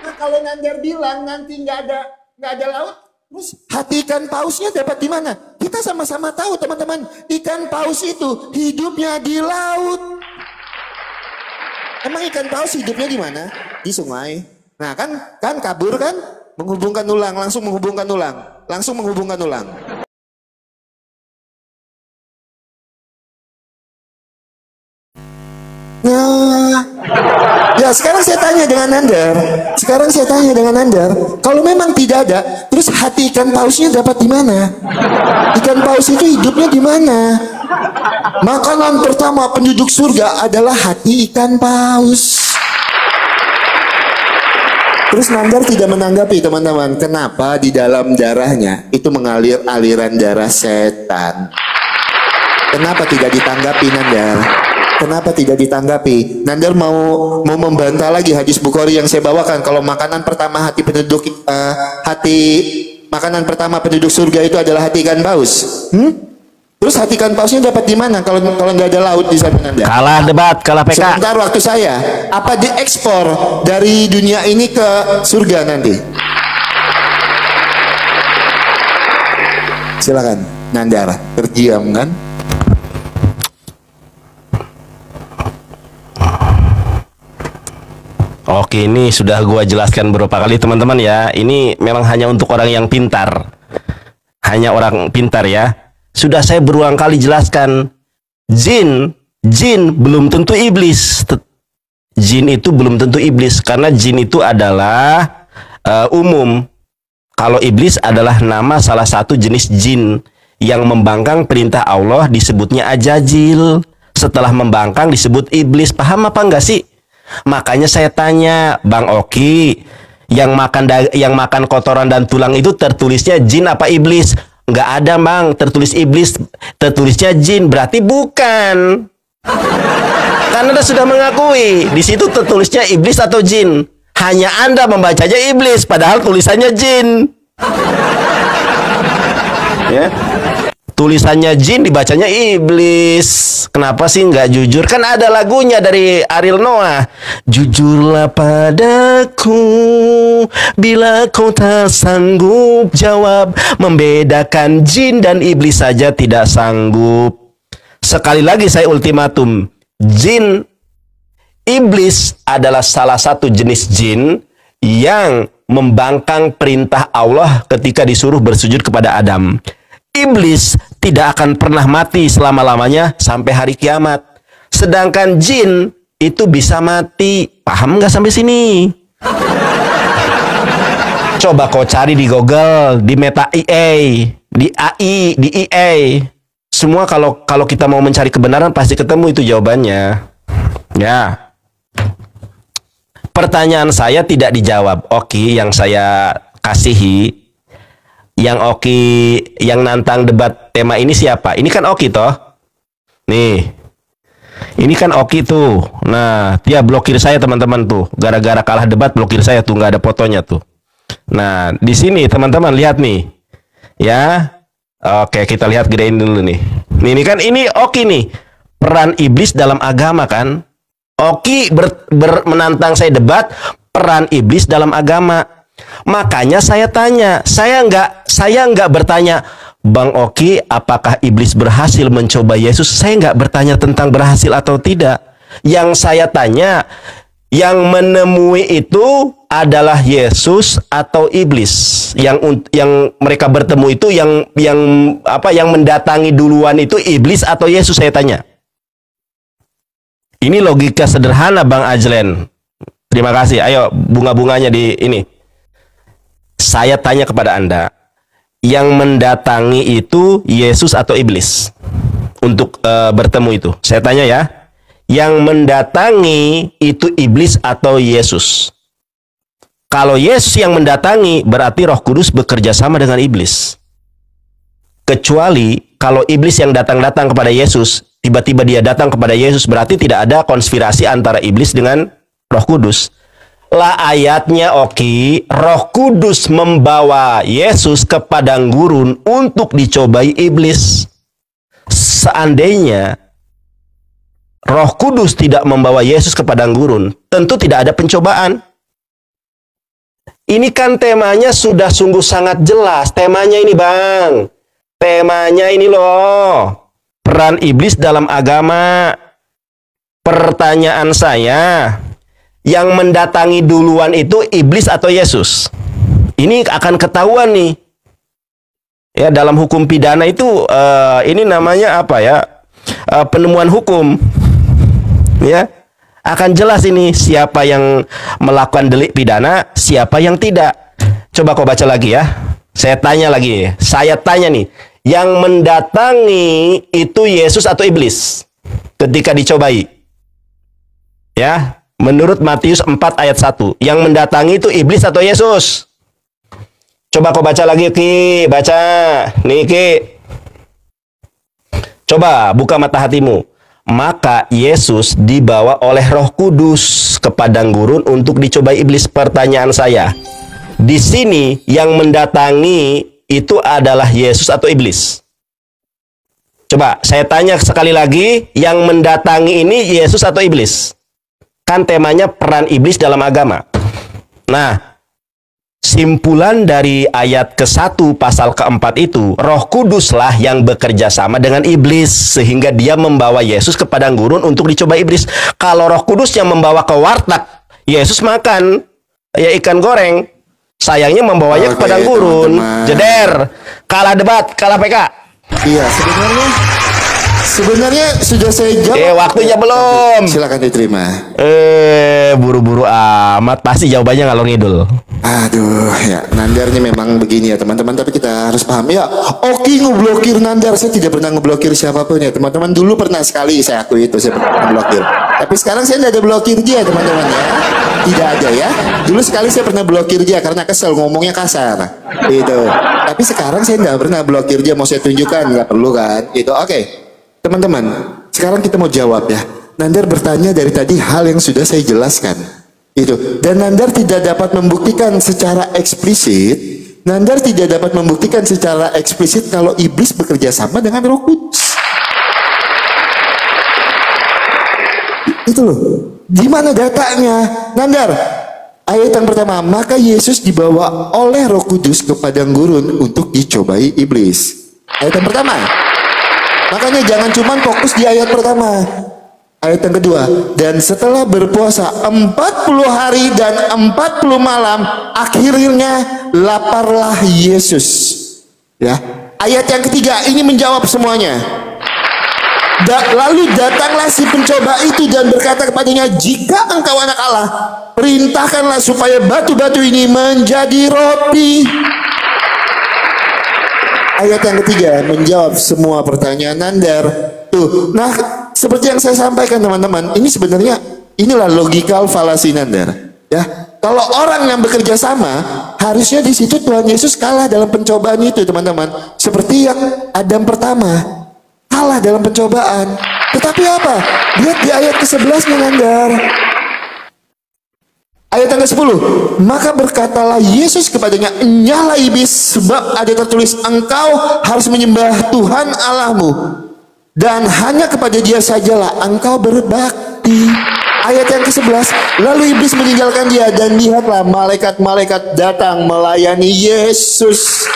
Nah, kalau Nandar bilang nanti nggak ada laut, terus hati ikan pausnya dapat di mana? Kita sama-sama tahu teman-teman, ikan paus itu hidupnya di laut. Emang ikan paus hidupnya di mana? Di sungai. Nah kan kabur kan? Langsung menghubungkan ulang. Nah, ya sekarang saya tanya dengan Nandar. Kalau memang tidak ada, terus hati ikan pausnya dapat di mana? Ikan paus itu hidupnya di mana? Makanan pertama penduduk surga adalah hati ikan paus. Terus Nandar tidak menanggapi teman-teman. Kenapa di dalam darahnya itu mengalir aliran darah setan? Kenapa tidak ditanggapi Nandar? Kenapa tidak ditanggapi? Nandar mau membantah lagi hadis Bukhari yang saya bawakan. Kalau makanan pertama makanan pertama penduduk surga itu adalah hati ikan paus. Terus hati ikan pausnya dapat di mana kalau nggak ada laut di sana Nandar? Kalah debat, kalah PK. Sebentar waktu saya. Apa diekspor dari dunia ini ke surga nanti? Silakan Nandar, terdiam kan? Oke, ini sudah gua jelaskan beberapa kali teman-teman ya. Ini memang hanya untuk orang yang pintar. Hanya orang pintar ya. Sudah saya berulang kali jelaskan. Jin belum tentu iblis. Jin itu belum tentu iblis karena jin itu adalah umum. Kalau iblis adalah nama salah satu jenis jin yang membangkang perintah Allah, disebutnya ajajil. Setelah membangkang disebut iblis. Paham apa enggak sih? Makanya saya tanya, Bang Oki, yang makan kotoran dan tulang itu tertulisnya jin apa iblis? Nggak ada, Bang, tertulis iblis, tertulisnya jin, berarti bukan. Karena Anda sudah mengakui, di situ tertulisnya iblis atau jin. Hanya Anda membacanya iblis, padahal tulisannya jin. Ya. Tulisannya jin, dibacanya iblis. Kenapa sih nggak jujur? Kan ada lagunya dari Ariel Noah. Jujurlah padaku bila kau tak sanggup jawab. Membedakan jin dan iblis saja tidak sanggup. Sekali lagi saya ultimatum. Jin, iblis adalah salah satu jenis jin yang membangkang perintah Allah ketika disuruh bersujud kepada Adam. Iblis tidak akan pernah mati selama-lamanya sampai hari kiamat. Sedangkan jin itu bisa mati. Paham nggak sampai sini? Coba kau cari di Google, di Meta IA, di AI, di EA. Semua kalau kita mau mencari kebenaran pasti ketemu itu jawabannya. Ya. Pertanyaan saya tidak dijawab. Oki yang saya kasihi, yang Oki yang nantang debat tema ini siapa? Ini kan Oki toh. Nih. Ini kan Oki tuh. Nah, dia blokir saya teman-teman tuh. Gara-gara kalah debat blokir saya tuh, nggak ada fotonya tuh. Nah, di sini teman-teman lihat nih. Ya. Oke, kita lihat gedein dulu nih. Ini kan ini Oki nih. Peran iblis dalam agama kan? Oki menantang saya debat peran iblis dalam agama. Makanya saya tanya, saya nggak bertanya, Bang Oki, apakah iblis berhasil mencoba Yesus? Saya nggak bertanya tentang berhasil atau tidak. Yang saya tanya, yang menemui itu adalah Yesus atau iblis. Yang mereka bertemu itu yang mendatangi duluan itu iblis atau Yesus, saya tanya. Ini logika sederhana Bang Ajlen. Terima kasih. Ayo bunga-bunganya di ini. Saya tanya kepada Anda, yang mendatangi itu Yesus atau iblis untuk bertemu itu? Saya tanya ya. Yang mendatangi itu iblis atau Yesus? Kalau Yesus yang mendatangi, berarti Roh Kudus bekerja sama dengan iblis. Kecuali kalau iblis yang datang kepada Yesus, tiba-tiba dia datang kepada Yesus, berarti tidak ada konspirasi antara iblis dengan Roh Kudus. Lah ayatnya Oki, Roh Kudus membawa Yesus ke padang gurun untuk dicobai iblis. Seandainya Roh Kudus tidak membawa Yesus ke padang gurun, tentu tidak ada pencobaan. Ini kan temanya sudah sungguh sangat jelas. Temanya ini Bang. Temanya ini loh. Peran iblis dalam agama. Pertanyaan saya, yang mendatangi duluan itu iblis atau Yesus? Ini akan ketahuan nih. Ya, dalam hukum pidana itu ini namanya apa ya? Penemuan hukum. Ya. Akan jelas ini siapa yang melakukan delik pidana, siapa yang tidak. Coba kau baca lagi ya. Saya tanya lagi. Saya tanya nih, yang mendatangi itu Yesus atau iblis ketika dicobai? Ya, menurut Matius 4 ayat 1, yang mendatangi itu iblis atau Yesus? Coba kau baca lagi, Ki. Baca. Nih, Ki. Coba buka mata hatimu. Maka Yesus dibawa oleh Roh Kudus ke padang gurun untuk dicobai iblis. Pertanyaan saya, di sini yang mendatangi itu adalah Yesus atau iblis? Coba saya tanya sekali lagi, yang mendatangi ini Yesus atau iblis? Kan temanya peran iblis dalam agama. Nah, simpulan dari ayat ke-1 pasal ke-4 itu, Roh Kuduslah yang bekerja sama dengan iblis sehingga dia membawa Yesus ke padang gurun untuk dicoba iblis. Kalau Roh Kudus yang membawa ke warteg, Yesus makan ya ikan goreng. Sayangnya membawanya ke padang gurun. Jeder, kalah debat, kalah PK. Iya, sebenarnya sudah saya jawab. Waktunya belum. Silakan diterima. Buru-buru amat, pasti jawabannya ngalor ngidul. Aduh, ya Nandarnya memang begini ya teman-teman. Tapi kita harus paham ya. Oki ngeblokir Nandar. Saya tidak pernah ngeblokir siapapun ya teman-teman. Dulu pernah sekali, saya akui itu, saya pernah ngeblokir. Tapi sekarang saya tidak ada blokir dia teman-teman ya. Tidak ada ya. Dulu sekali saya pernah blokir dia karena kesel ngomongnya kasar. Itu. Tapi sekarang saya tidak pernah blokir dia. Mau saya tunjukkan, nggak perlu kan? Itu oke. Teman-teman, sekarang kita mau jawab ya. Nandar bertanya dari tadi hal yang sudah saya jelaskan. Itu. Dan Nandar tidak dapat membuktikan secara eksplisit. Nandar tidak dapat membuktikan secara eksplisit kalau iblis bekerja sama dengan Roh Kudus. Itu loh. Di mana datanya? Nandar, ayat yang pertama, maka Yesus dibawa oleh Roh Kudus ke padang gurun untuk dicobai iblis. Ayat yang pertama. Makanya jangan cuma fokus di ayat pertama. Ayat yang kedua, dan setelah berpuasa 40 hari dan 40 malam, akhirnya laparlah Yesus. Ya. Ayat yang ketiga ini menjawab semuanya. Lalu datanglah si pencoba itu dan berkata kepadanya, jika engkau anak Allah, perintahkanlah supaya batu-batu ini menjadi roti. Ayat yang ketiga menjawab semua pertanyaan Nandar. Tuh, nah seperti yang saya sampaikan teman-teman, ini sebenarnya inilah logikal falasi Nandar. Ya, kalau orang yang bekerja sama, harusnya di situ Tuhan Yesus kalah dalam pencobaan itu, teman-teman. Seperti yang Adam pertama kalah dalam pencobaan. Tetapi apa? Lihat di ayat ke-11 Nandar. Ayat yang ke-10. Maka berkatalah Yesus kepadanya, enyahlah iblis, sebab ada tertulis, engkau harus menyembah Tuhan Allahmu, dan hanya kepada Dia sajalah engkau berbakti. Ayat yang ke-11. Lalu iblis meninggalkan dia, dan lihatlah malaikat-malaikat datang melayani Yesus.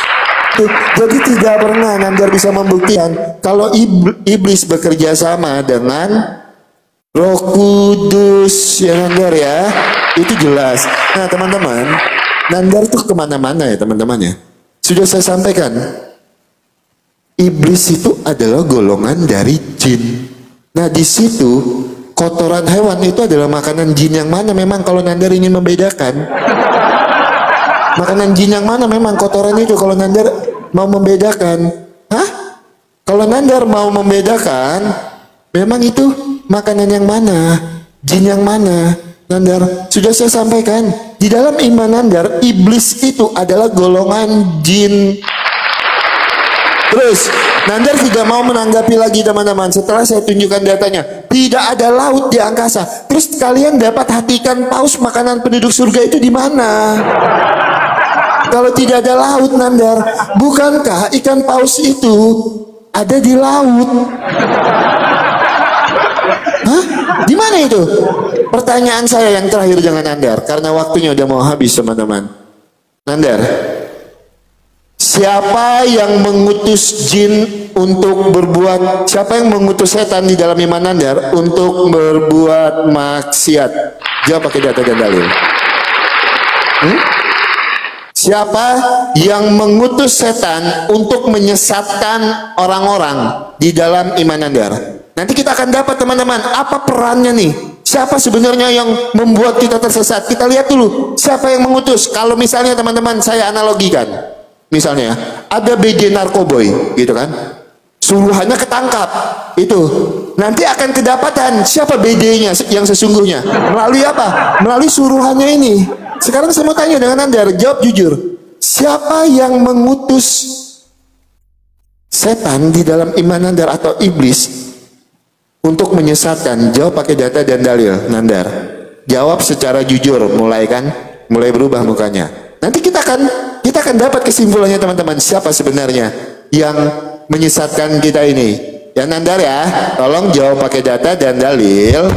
Jadi tidak pernah Nandar bisa membuktikan kalau iblis bekerja sama dengan Roh Kudus, ya Nandar ya. Itu jelas. Nah teman-teman, Nandar tuh kemana-mana ya teman-teman ya. Sudah saya sampaikan, iblis itu adalah golongan dari jin. Nah di situ kotoran hewan itu adalah makanan jin yang mana memang kalau Nandar ingin membedakan. Makanan jin yang mana memang kotoran itu kalau Nandar mau membedakan. Hah? Kalau Nandar mau membedakan, memang itu makanan yang mana, jin yang mana. Nandar, sudah saya sampaikan, di dalam iman Nandar, iblis itu adalah golongan jin. Terus, Nandar tidak mau menanggapi lagi teman-teman. Setelah saya tunjukkan datanya, tidak ada laut di angkasa. Terus kalian dapat hati ikan paus makanan penduduk surga itu di mana? Kalau tidak ada laut Nandar, bukankah ikan paus itu ada di laut? Hah? Di mana itu? Pertanyaan saya yang terakhir jangan Nandar, karena waktunya udah mau habis teman-teman. Nandar, siapa yang mengutus jin untuk berbuat, siapa yang mengutus setan di dalam iman Nandar untuk berbuat maksiat? Jawab pakai data dan dalil. Siapa yang mengutus setan untuk menyesatkan orang-orang di dalam iman Nandar? Nanti kita akan dapat teman-teman apa perannya nih. Siapa sebenarnya yang membuat kita tersesat? Kita lihat dulu siapa yang mengutus. Kalau misalnya teman-teman saya analogikan, misalnya ada BD narkoboy gitu kan, suruhannya ketangkap, itu nanti akan kedapatan siapa BD-nya yang sesungguhnya. Melalui apa? Melalui suruhannya ini. Sekarang saya mau tanya dengan Nandar, jawab jujur. Siapa yang mengutus setan di dalam iman Nandar atau iblis untuk menyesatkan? Jawab pakai data dan dalil Nandar. Jawab secara jujur, mulai berubah mukanya. Nanti kita akan dapat kesimpulannya teman-teman, siapa sebenarnya yang menyesatkan kita ini. Ya Nandar ya, tolong jawab pakai data dan dalil.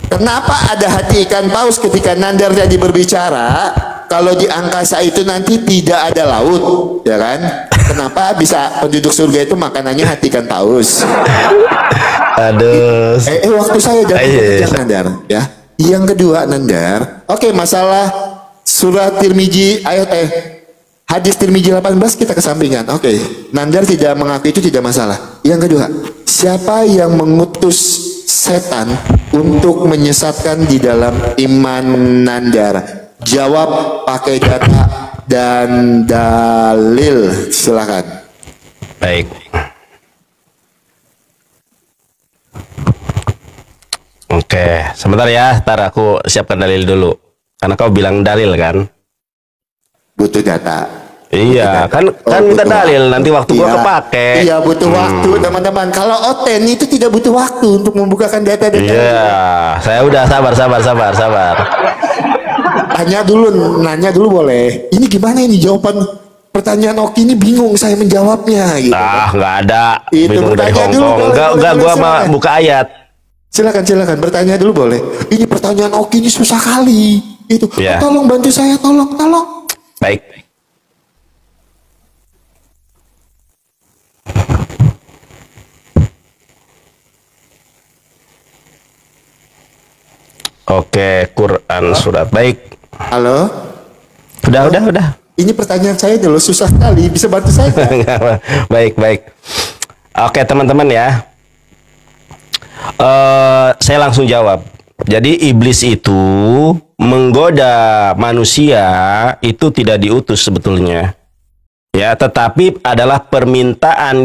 Kenapa ada hati ikan paus ketika Nandar tadi berbicara? Kalau di angkasa itu nanti tidak ada laut, ya kan? Kenapa bisa penduduk surga itu makanannya hati ikan paus? Aduh. Waktu saya jangan Nandar, ya. Yang kedua Nandar, oke, masalah surat Tirmizi ayat hadis Tirmizi 18 kita kesampingkan. Oke, Nandar tidak mengaku itu tidak masalah. Yang kedua, siapa yang mengutus setan untuk menyesatkan di dalam iman Nandar? Jawab pakai data dan dalil, silakan. Baik. Oke, sebentar ya, ntar aku siapkan dalil dulu. Karena kau bilang dalil kan? Butuh data. Iya, kan minta dalil, nanti waktu gua kepake. Iya, butuh waktu teman-teman. Kalau Oten itu tidak butuh waktu untuk membukakan data dan dalil. Iya, saya udah sabar. Nanya dulu boleh. Ini gimana ini jawaban pertanyaan Oki ini, bingung saya menjawabnya gitu. Nggak ada. Itu Bingung dari Hongkong. Enggak, gua mah buka ayat. Silakan bertanya dulu boleh. Ini pertanyaan Oki ini susah kali. Itu. Ya. Tolong bantu saya, tolong. Baik. Oke, Quran surat. Baik. Halo. Udah. Ini pertanyaan saya dulu susah sekali. Bisa bantu saya? Baik. Oke, teman-teman ya. Saya langsung jawab. Jadi iblis itu menggoda manusia itu tidak diutus sebetulnya. Ya, tetapi adalah permintaan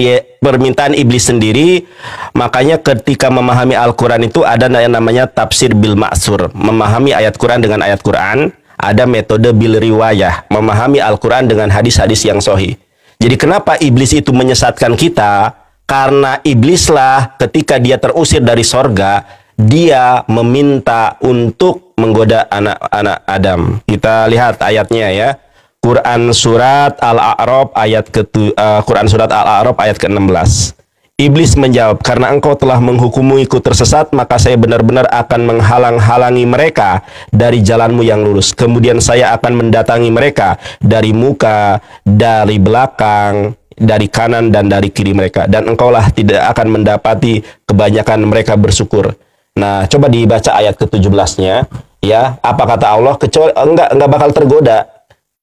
iblis sendiri. Makanya ketika memahami Al-Qur'an itu ada yang namanya tafsir bil ma'sur, memahami ayat Quran dengan ayat Quran. Ada metode bil riwayah, memahami Al-Qur'an dengan hadis-hadis yang sahih. Jadi kenapa iblis itu menyesatkan kita? Karena iblislah ketika dia terusir dari sorga, dia meminta untuk menggoda anak-anak Adam. Kita lihat ayatnya ya. Quran surat Al-A'raf ayat ke-16. Iblis menjawab, karena engkau telah menghukumiku tersesat, maka saya benar-benar akan menghalang-halangi mereka dari jalanmu yang lurus. Kemudian saya akan mendatangi mereka dari muka, dari belakang, dari kanan dan dari kiri mereka. Dan engkaulah tidak akan mendapati kebanyakan mereka bersyukur. Nah, coba dibaca ayat ke-17-nya. Ya, apa kata Allah? Kecuali enggak bakal tergoda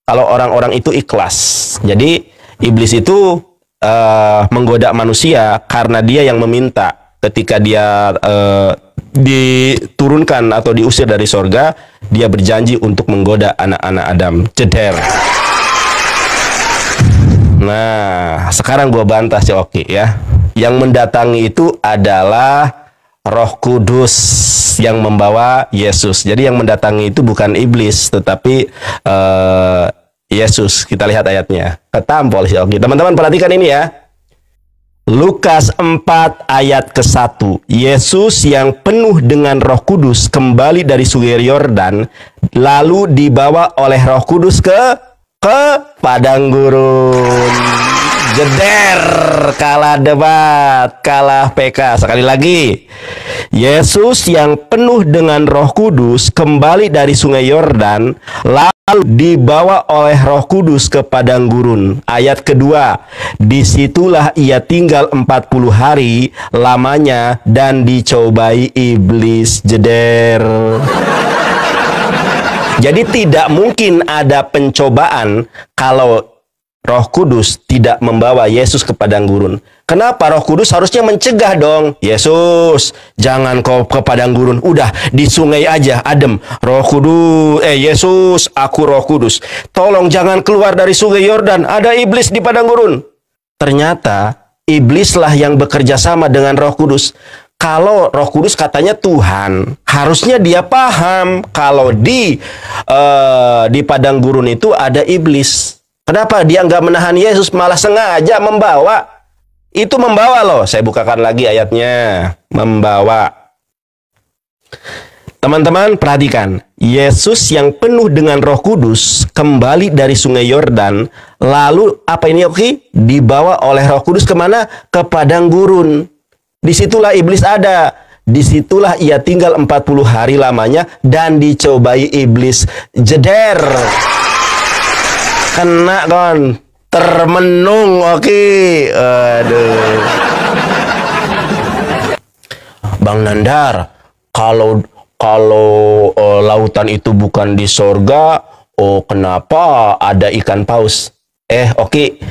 kalau orang-orang itu ikhlas. Jadi iblis itu menggoda manusia karena dia yang meminta. Ketika dia diturunkan atau diusir dari sorga, dia berjanji untuk menggoda anak-anak Adam. Jeder. Nah, sekarang gua bantah si Oki ya. Yang mendatangi itu adalah Roh Kudus yang membawa Yesus. Jadi yang mendatangi itu bukan iblis, tetapi Yesus. Kita lihat ayatnya. Ketampol si Oki. Teman-teman perhatikan ini ya. Lukas 4 ayat ke-1. Yesus yang penuh dengan Roh Kudus kembali dari Sungai Yordan, lalu dibawa oleh Roh Kudus ke padang gurun. Jeder, kalah debat, kalah PK. Sekali lagi. Yesus yang penuh dengan Roh Kudus kembali dari Sungai Yordan, lalu dibawa oleh Roh Kudus ke padang gurun. Ayat kedua, disitulah ia tinggal 40 hari lamanya dan dicobai iblis. Jeder. Jadi tidak mungkin ada pencobaan kalau Roh Kudus tidak membawa Yesus ke padang gurun. Kenapa? Roh Kudus harusnya mencegah dong. Yesus, jangan kau ke padang gurun. Udah di sungai aja, adem. Roh Kudus, Yesus, aku Roh Kudus. Tolong jangan keluar dari Sungai Yordan. Ada iblis di padang gurun. Ternyata iblislah yang bekerja sama dengan Roh Kudus. Kalau Roh Kudus katanya Tuhan, harusnya dia paham kalau di padang gurun itu ada iblis. Kenapa dia nggak menahan Yesus, malah sengaja membawa? Itu membawa loh. Saya bukakan lagi ayatnya. Membawa. Teman-teman perhatikan. Yesus yang penuh dengan Roh Kudus kembali dari Sungai Yordan. Lalu apa ini Oki? Dibawa oleh Roh Kudus kemana? Ke padang gurun. Disitulah iblis ada. Disitulah ia tinggal 40 hari lamanya dan dicobai iblis. Jeder. Kena kon, termenung. Oke. Aduh. Bang Nandar, kalau lautan itu bukan di sorga, kenapa ada ikan paus? Oke.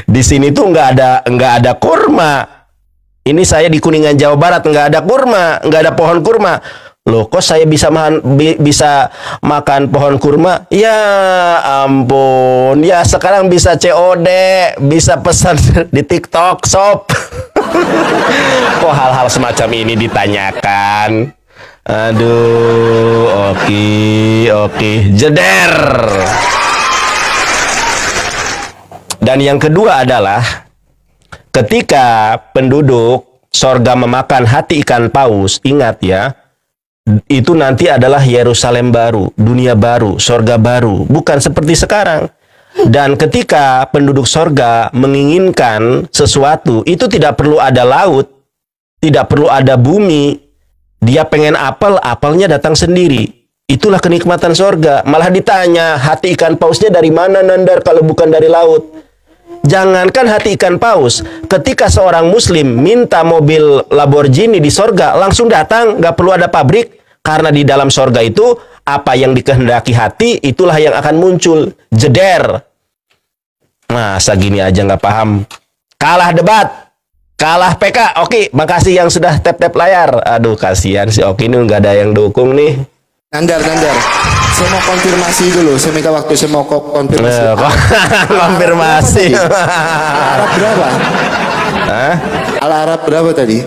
Di sini tuh nggak ada kurma. Ini saya di Kuningan Jawa Barat, nggak ada kurma, nggak ada pohon kurma. Loh, kok saya bisa makan pohon kurma? Ya ampun. Ya sekarang bisa COD, bisa pesan di TikTok Shop. Kok hal-hal semacam ini ditanyakan? Aduh, oke. Jeder. Dan yang kedua adalah ketika penduduk sorga memakan hati ikan paus, ingat ya, itu nanti adalah Yerusalem baru, dunia baru, sorga baru, bukan seperti sekarang. Dan ketika penduduk sorga menginginkan sesuatu, itu tidak perlu ada laut, tidak perlu ada bumi. Dia pengen apel, apelnya datang sendiri. Itulah kenikmatan sorga. Malah ditanya, hati ikan pausnya dari mana Nandar kalau bukan dari laut? Jangankan hati ikan paus, ketika seorang muslim minta mobil Lamborghini di sorga, langsung datang, nggak perlu ada pabrik. Karena di dalam sorga itu, apa yang dikehendaki hati, itulah yang akan muncul. Jeder. Masa gini aja nggak paham? Kalah debat. Kalah PK. Oke, makasih yang sudah tap-tap layar. Aduh, kasihan si Oki ini nggak ada yang dukung nih. Nandar. Saya mau konfirmasi dulu. Saya minta waktu, saya mau konfirmasi. Konfirmasi. Al-Arab berapa? Hah? Al-Arab berapa tadi?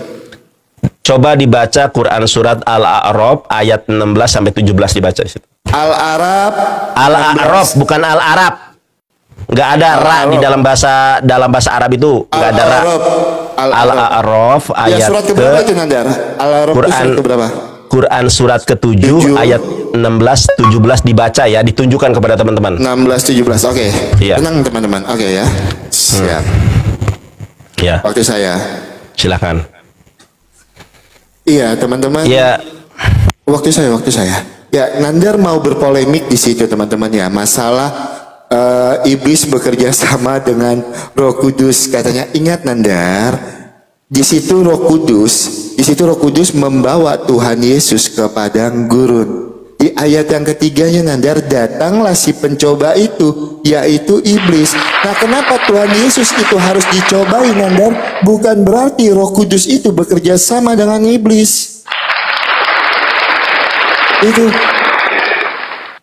Coba dibaca Quran surat Al-A'raf ayat 16 sampai 17 dibaca. Al-Arab. Al-A'raf bukan Al-Arab. Nggak ada ra di dalam bahasa Arab itu. Nggak ada ra. Al-A'raf Ya, ayat surat keberapa itu Nandar? Al-Arab itu surat keberapa? Quran surat ke-7 ayat 16-17 dibaca ya, ditunjukkan kepada teman-teman. 16-17, oke. Iya. Tenang teman-teman, oke ya. Siap. Ya, Waktu saya. silakan. Iya teman-teman. Ya, Waktu saya. Ya, Nandar mau berpolemik di situ teman-teman ya. Masalah iblis bekerja sama dengan Roh Kudus katanya. Ingat Nandar, di situ Roh Kudus membawa Tuhan Yesus ke padang gurun. Di ayat yang ketiganya Nandar, datanglah si pencoba itu, yaitu iblis. Nah, kenapa Tuhan Yesus itu harus dicobai Nandar? Bukan berarti Roh Kudus itu bekerja sama dengan iblis. Itu.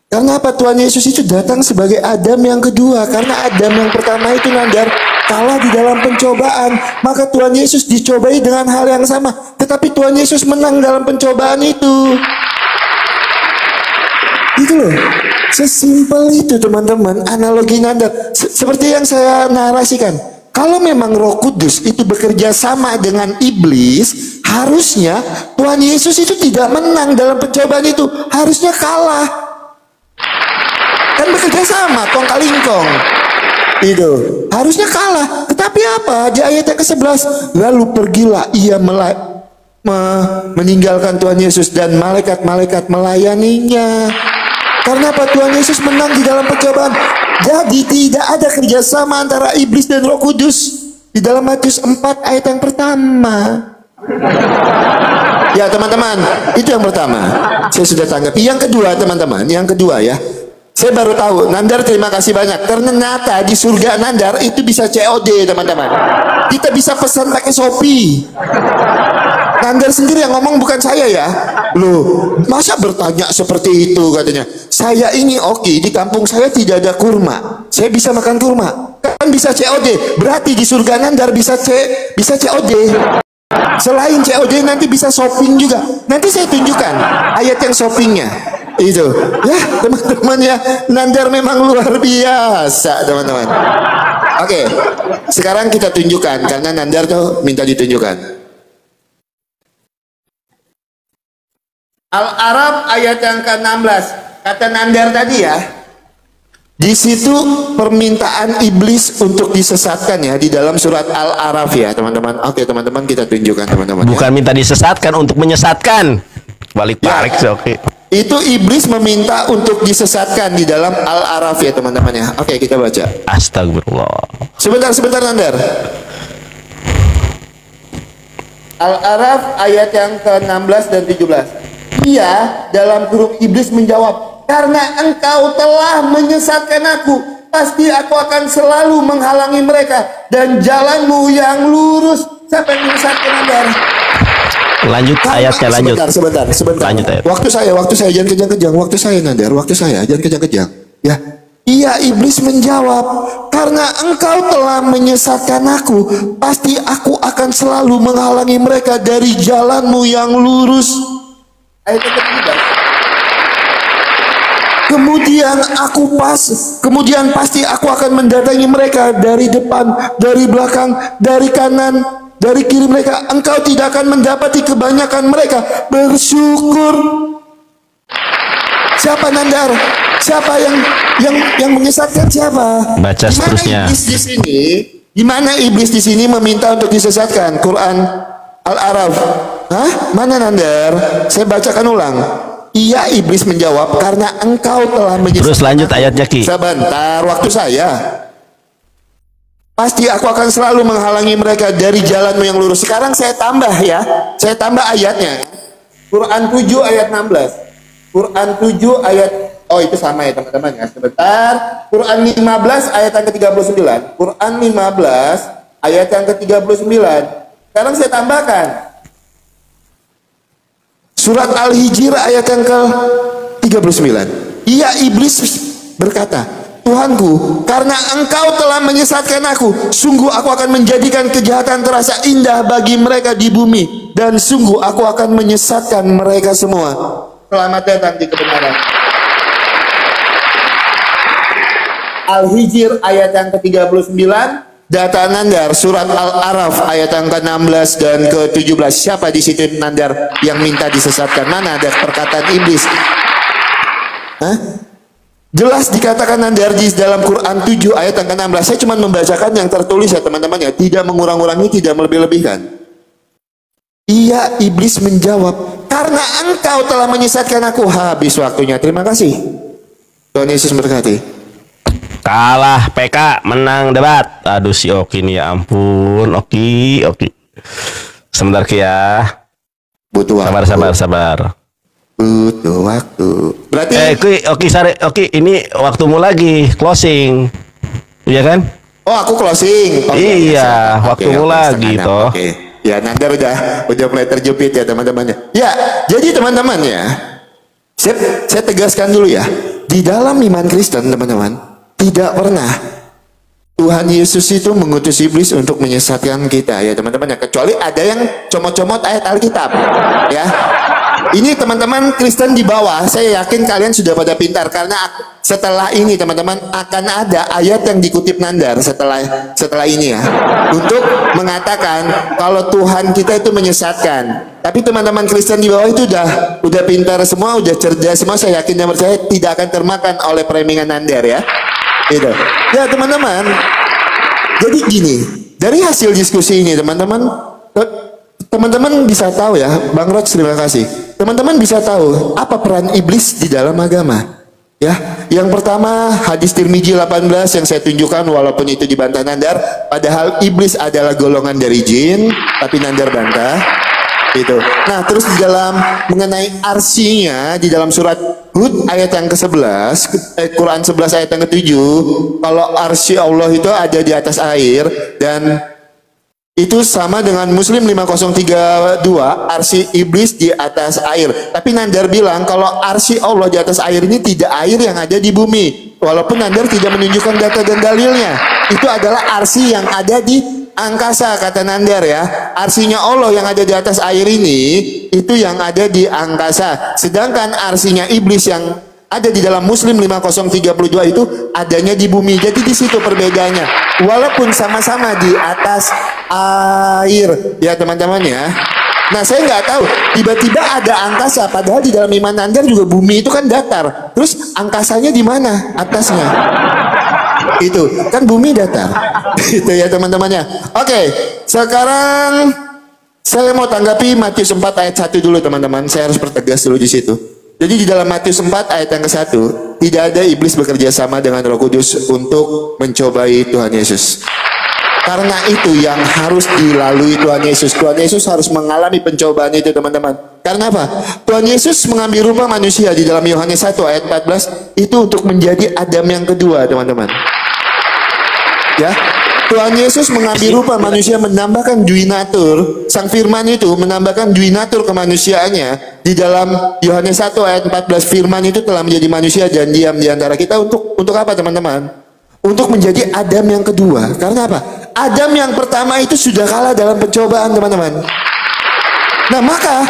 Karena apa? Tuhan Yesus itu datang sebagai Adam yang kedua. Karena Adam yang pertama itu Nandar kalah di dalam pencobaan, maka Tuhan Yesus dicobai dengan hal yang sama. Tetapi Tuhan Yesus menang dalam pencobaan itu. Itu loh. Sesimpel itu teman-teman. Analogi Nandar seperti yang saya narasikan. Kalau memang Roh Kudus itu bekerja sama dengan iblis, harusnya Tuhan Yesus itu tidak menang dalam pencobaan itu. Harusnya kalah. Kan bekerja sama, kong kalingkong. Itu harusnya kalah. Tetapi apa? Di ayat yang ke-11, lalu pergilah ia meninggalkan Tuhan Yesus dan malaikat-malaikat melayaninya. Karena apa? Tuhan Yesus menang di dalam pencobaan. Jadi tidak ada kerjasama antara iblis dan Roh Kudus di dalam Matius 4 ayat yang pertama. Ya teman-teman, itu yang pertama. Saya sudah tanggapi. Yang kedua teman-teman, yang kedua ya. Saya baru tahu, Nandar terima kasih banyak. Ternyata di surga Nandar itu bisa COD teman-teman. Kita bisa pesan pakai Shopee. Nandar sendiri yang ngomong, bukan saya ya. Loh, masa bertanya seperti itu katanya. Saya ini Oki, di kampung saya tidak ada kurma. Saya bisa makan kurma. Kan bisa COD. Berarti di surga Nandar bisa COD. Selain COD nanti bisa shopping juga. Nanti saya tunjukkan ayat yang shoppingnya. Itu ya teman-teman ya, Nandar memang luar biasa teman-teman. Oke, sekarang kita tunjukkan karena Nandar tuh minta ditunjukkan. Al-Araf ayat yang ke-16 kata Nandar tadi ya. Di situ permintaan iblis untuk disesatkan ya di dalam surat Al-Araf ya teman-teman. Oke teman-teman, kita tunjukkan teman-teman. bukan ya. minta disesatkan, untuk menyesatkan. Balik-balik Ya. sih, oke. Itu iblis meminta untuk disesatkan di dalam Al-Araf ya teman-teman ya. Oke, kita baca. Astagfirullah. Sebentar Nandar. Al-Araf ayat yang ke-16 dan 17. Ia dalam kurung iblis menjawab, karena engkau telah menyesatkan aku, pasti aku akan selalu menghalangi mereka dan jalanmu yang lurus. Siapa yang menyesatkan Nandar? Lanjut ayatnya, lanjut. Sebentar. Lanjut ayat. Waktu saya jangan kejang-kejang. Waktu saya Nandar, waktu saya jangan kejang-kejang. Ya. Iya, iblis menjawab, karena engkau telah menyesatkan aku, pasti aku akan selalu menghalangi mereka dari jalanmu yang lurus. Ayat ketiga. Kemudian pasti aku akan mendatangi mereka dari depan, dari belakang, dari kanan, dari kiri mereka. Engkau tidak akan mendapati kebanyakan mereka bersyukur. Siapa Nandar? Siapa yang menyesatkan siapa? Baca seterusnya. Gimana iblis di sini meminta untuk disesatkan? Quran Al-Araf. Hah? Mana Nandar? Saya bacakan ulang. Iya, iblis menjawab, karena engkau telah menyesatkan. Terus lanjut ayatnya, Ki. Sebentar, waktu saya. Pasti aku akan selalu menghalangi mereka dari jalanmu yang lurus. Sekarang saya tambah ya. Saya tambah ayatnya. Quran 7 ayat 16. Quran 7 ayat, oh itu sama ya teman-teman ya. Sebentar. Quran 15 ayat yang ke-39. Quran 15 ayat yang ke-39. Sekarang saya tambahkan. Surat Al-Hijr ayat yang ke-39. Ia iblis berkata, Tuhanku, karena engkau telah menyesatkan aku, sungguh aku akan menjadikan kejahatan terasa indah bagi mereka di bumi, dan sungguh aku akan menyesatkan mereka semua. Selamat datang di kebenaran. Al-Hijr ayat yang ke-39, data Nandar surat Al-Araf ayat yang ke-16 dan ke-17. Siapa di situ Nandar yang minta disesatkan? Mana ada perkataan iblis? Hah? Jelas dikatakan Nandar di dalam Quran 7 ayat yang ke-16. Saya cuma membacakan yang tertulis ya teman-teman ya, tidak mengurang-urangi, tidak melebih-lebihkan. Ia iblis menjawab, karena engkau telah menyesatkan aku. Habis waktunya. Terima kasih. Tuhan Yesus berkati. Kalah PK, menang debat. Aduh si Oki nih, ya ampun. Oki. Sebentar Ki ya. Butuh waktu. Sabar. Butuh waktu. Berarti Oki, ini waktumu lagi closing. Iya kan? Oh, aku closing. Iya, waktumu lagi toh. Ya, Nandar udah mulai terjepit ya teman-temannya. Ya, jadi teman-teman ya. Saya tegaskan dulu ya. Di dalam iman Kristen teman-teman, tidak pernah Tuhan Yesus itu mengutus iblis untuk menyesatkan kita ya teman-teman ya, kecuali ada yang comot-comot ayat Alkitab ya. Ini teman-teman Kristen di bawah, saya yakin kalian sudah pada pintar, karena setelah ini teman-teman akan ada ayat yang dikutip Nandar setelah ini ya, untuk mengatakan kalau Tuhan kita itu menyesatkan. Tapi teman-teman Kristen di bawah itu udah pintar semua, udah cerdas semua, saya yakin dan percaya tidak akan termakan oleh premingan Nandar ya. Gitu. Ya teman-teman, jadi gini, dari hasil diskusi ini teman-teman bisa tahu ya, Bang Rod terima kasih. Teman-teman bisa tahu apa peran iblis di dalam agama. Ya, yang pertama hadis Tirmidzi 18 yang saya tunjukkan, walaupun itu dibantah Nandar, padahal iblis adalah golongan dari jin, tapi Nandar bantah. Gitu. Nah, terus di dalam mengenai arsinya di dalam surat Hud ayat yang ke-11, Quran 11 ayat yang ke-7, kalau arsy Allah itu ada di atas air, dan itu sama dengan Muslim 5032, arsy iblis di atas air. Tapi Nandar bilang kalau arsy Allah di atas air ini tidak air yang ada di bumi. Walaupun Nandar tidak menunjukkan data dan dalilnya. Itu adalah arsy yang ada di angkasa, kata Nandar ya. Arsinya Allah yang ada di atas air ini, itu yang ada di angkasa. Sedangkan arsinya iblis yang ada di dalam Muslim 5032 itu adanya di bumi. Jadi di situ perbedaannya. Walaupun sama-sama di atas air, ya teman-teman ya. Nah, saya nggak tahu, tiba-tiba ada angkasa, padahal di dalam iman Nandar juga bumi itu kan datar. Terus angkasanya di mana? Atasnya. Itu kan bumi datar. Itu ya teman-temannya. Oke, sekarang saya mau tanggapi Matius 4 ayat 1 dulu teman-teman. Saya harus pertegas dulu di situ. Jadi di dalam Matius 4 ayat yang ke-1, tidak ada iblis bekerja sama dengan Roh Kudus untuk mencobai Tuhan Yesus. Karena itu yang harus dilalui Tuhan Yesus. Tuhan Yesus harus mengalami pencobaan itu teman-teman. Karena apa? Tuhan Yesus mengambil rupa manusia di dalam Yohanes 1 ayat 14 itu untuk menjadi Adam yang kedua teman-teman. Ya, Tuhan Yesus mengambil rupa manusia, menambahkan dui natur. Sang Firman itu menambahkan dui natur kemanusiaannya. Di dalam Yohanes 1 ayat 14, Firman itu telah menjadi manusia dan diam di antara kita untuk apa teman-teman? Untuk menjadi Adam yang kedua. Karena apa? Adam yang pertama itu sudah kalah dalam pencobaan teman-teman. Nah, maka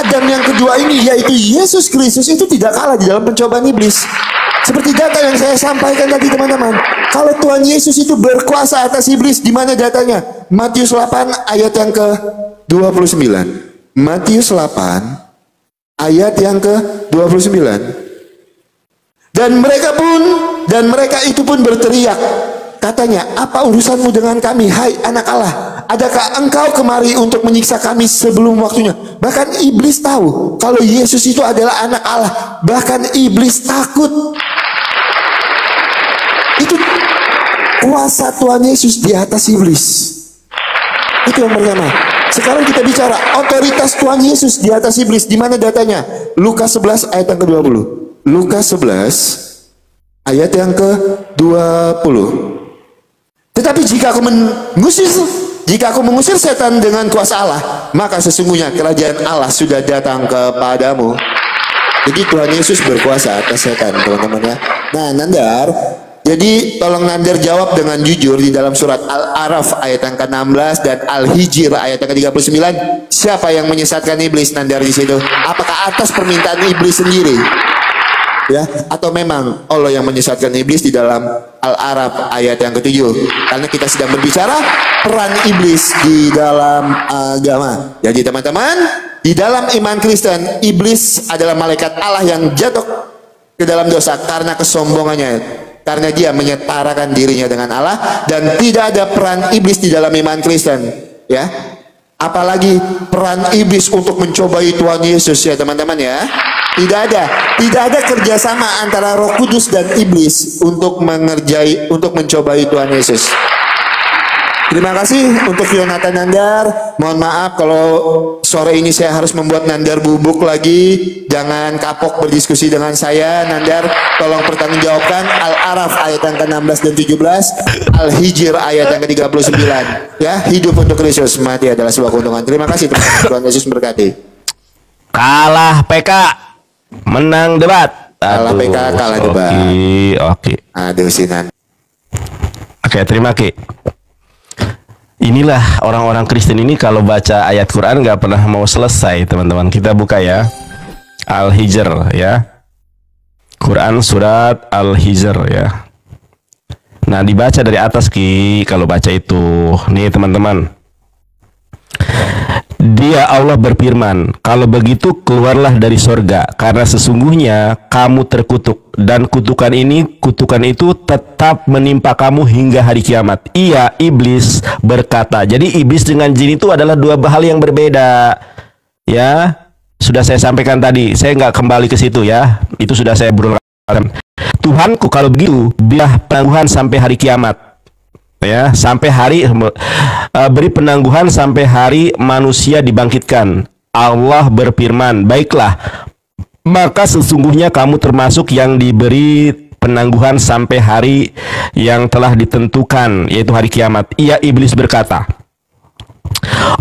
Adam yang kedua ini, yaitu Yesus Kristus, itu tidak kalah di dalam pencobaan iblis. Seperti data yang saya sampaikan tadi teman-teman, kalau Tuhan Yesus itu berkuasa atas iblis, di mana datanya? Matius 8 ayat yang ke-29. Matius 8 ayat yang ke-29. Dan mereka itu pun berteriak, katanya, apa urusanmu dengan kami, hai anak Allah? Adakah engkau kemari untuk menyiksa kami sebelum waktunya? Bahkan iblis tahu kalau Yesus itu adalah anak Allah. Bahkan iblis takut. Itu kuasa Tuhan Yesus di atas iblis. Itu yang pertama. Sekarang kita bicara otoritas Tuhan Yesus di atas iblis. Di mana datanya? Lukas 11 ayat yang ke-20. Lukas 11 ayat yang ke-20. Tetapi jika aku mengusir jika aku mengusir setan dengan kuasa Allah, maka sesungguhnya kerajaan Allah sudah datang kepadamu. Jadi Tuhan Yesus berkuasa atas setan, teman-teman ya. Nah, Nandar, jadi tolong Nandar jawab dengan jujur di dalam surat Al-Araf ayat yang ke-16 dan Al-Hijr ayat yang ke-39. Siapa yang menyesatkan iblis, Nandar, di situ? Apakah atas permintaan iblis sendiri? Ya, atau memang Allah yang menyesatkan iblis di dalam Al-Araf ayat yang ke-7? Karena kita sedang berbicara peran iblis di dalam agama. Jadi teman-teman, di dalam iman Kristen, iblis adalah malaikat Allah yang jatuh ke dalam dosa karena kesombongannya, karena dia menyetarakan dirinya dengan Allah, dan tidak ada peran iblis di dalam iman Kristen, ya. Apalagi peran iblis untuk mencobai Tuhan Yesus, ya teman-teman ya. Tidak ada kerjasama antara Roh Kudus dan iblis untuk mencobai Tuhan Yesus. Terima kasih untuk Yonatan Nandar. Mohon maaf kalau sore ini saya harus membuat Nandar bubuk lagi. Jangan kapok berdiskusi dengan saya, Nandar. Tolong pertanggungjawabkan Al-Araf ayat yang ke-16 dan 17, Al-Hijr ayat yang ke-39. Ya, hidup untuk Kristus, mati adalah sebuah keuntungan. Terima kasih teman-teman. Tuhan Yesus berkati. Kalah PK, menang debat. Kalah PK, kalah debat. Oke. Aduh Sinan. Oke, terima kasih. Inilah orang-orang Kristen ini kalau baca ayat Quran nggak pernah mau selesai, teman-teman. Kita buka ya, Al-Hijr ya, Quran surat Al-Hijr ya. Nah, dibaca dari atas Ki, kalau baca itu. Nih teman-teman, Dia Allah berfirman, kalau begitu keluarlah dari sorga, karena sesungguhnya kamu terkutuk, dan kutukan itu tetap menimpa kamu hingga hari kiamat. Ia, iblis, berkata. Jadi iblis dengan jin itu adalah dua hal yang berbeda. Ya, sudah saya sampaikan tadi. Saya nggak kembali ke situ ya. Itu sudah saya berulang. Tuhanku kalau begitu, biarlah penangguhan sampai hari kiamat. Ya, sampai hari beri penangguhan sampai hari manusia dibangkitkan. Allah berfirman, baiklah, maka sesungguhnya kamu termasuk yang diberi penangguhan sampai hari yang telah ditentukan, yaitu hari kiamat. Ia, iblis, berkata,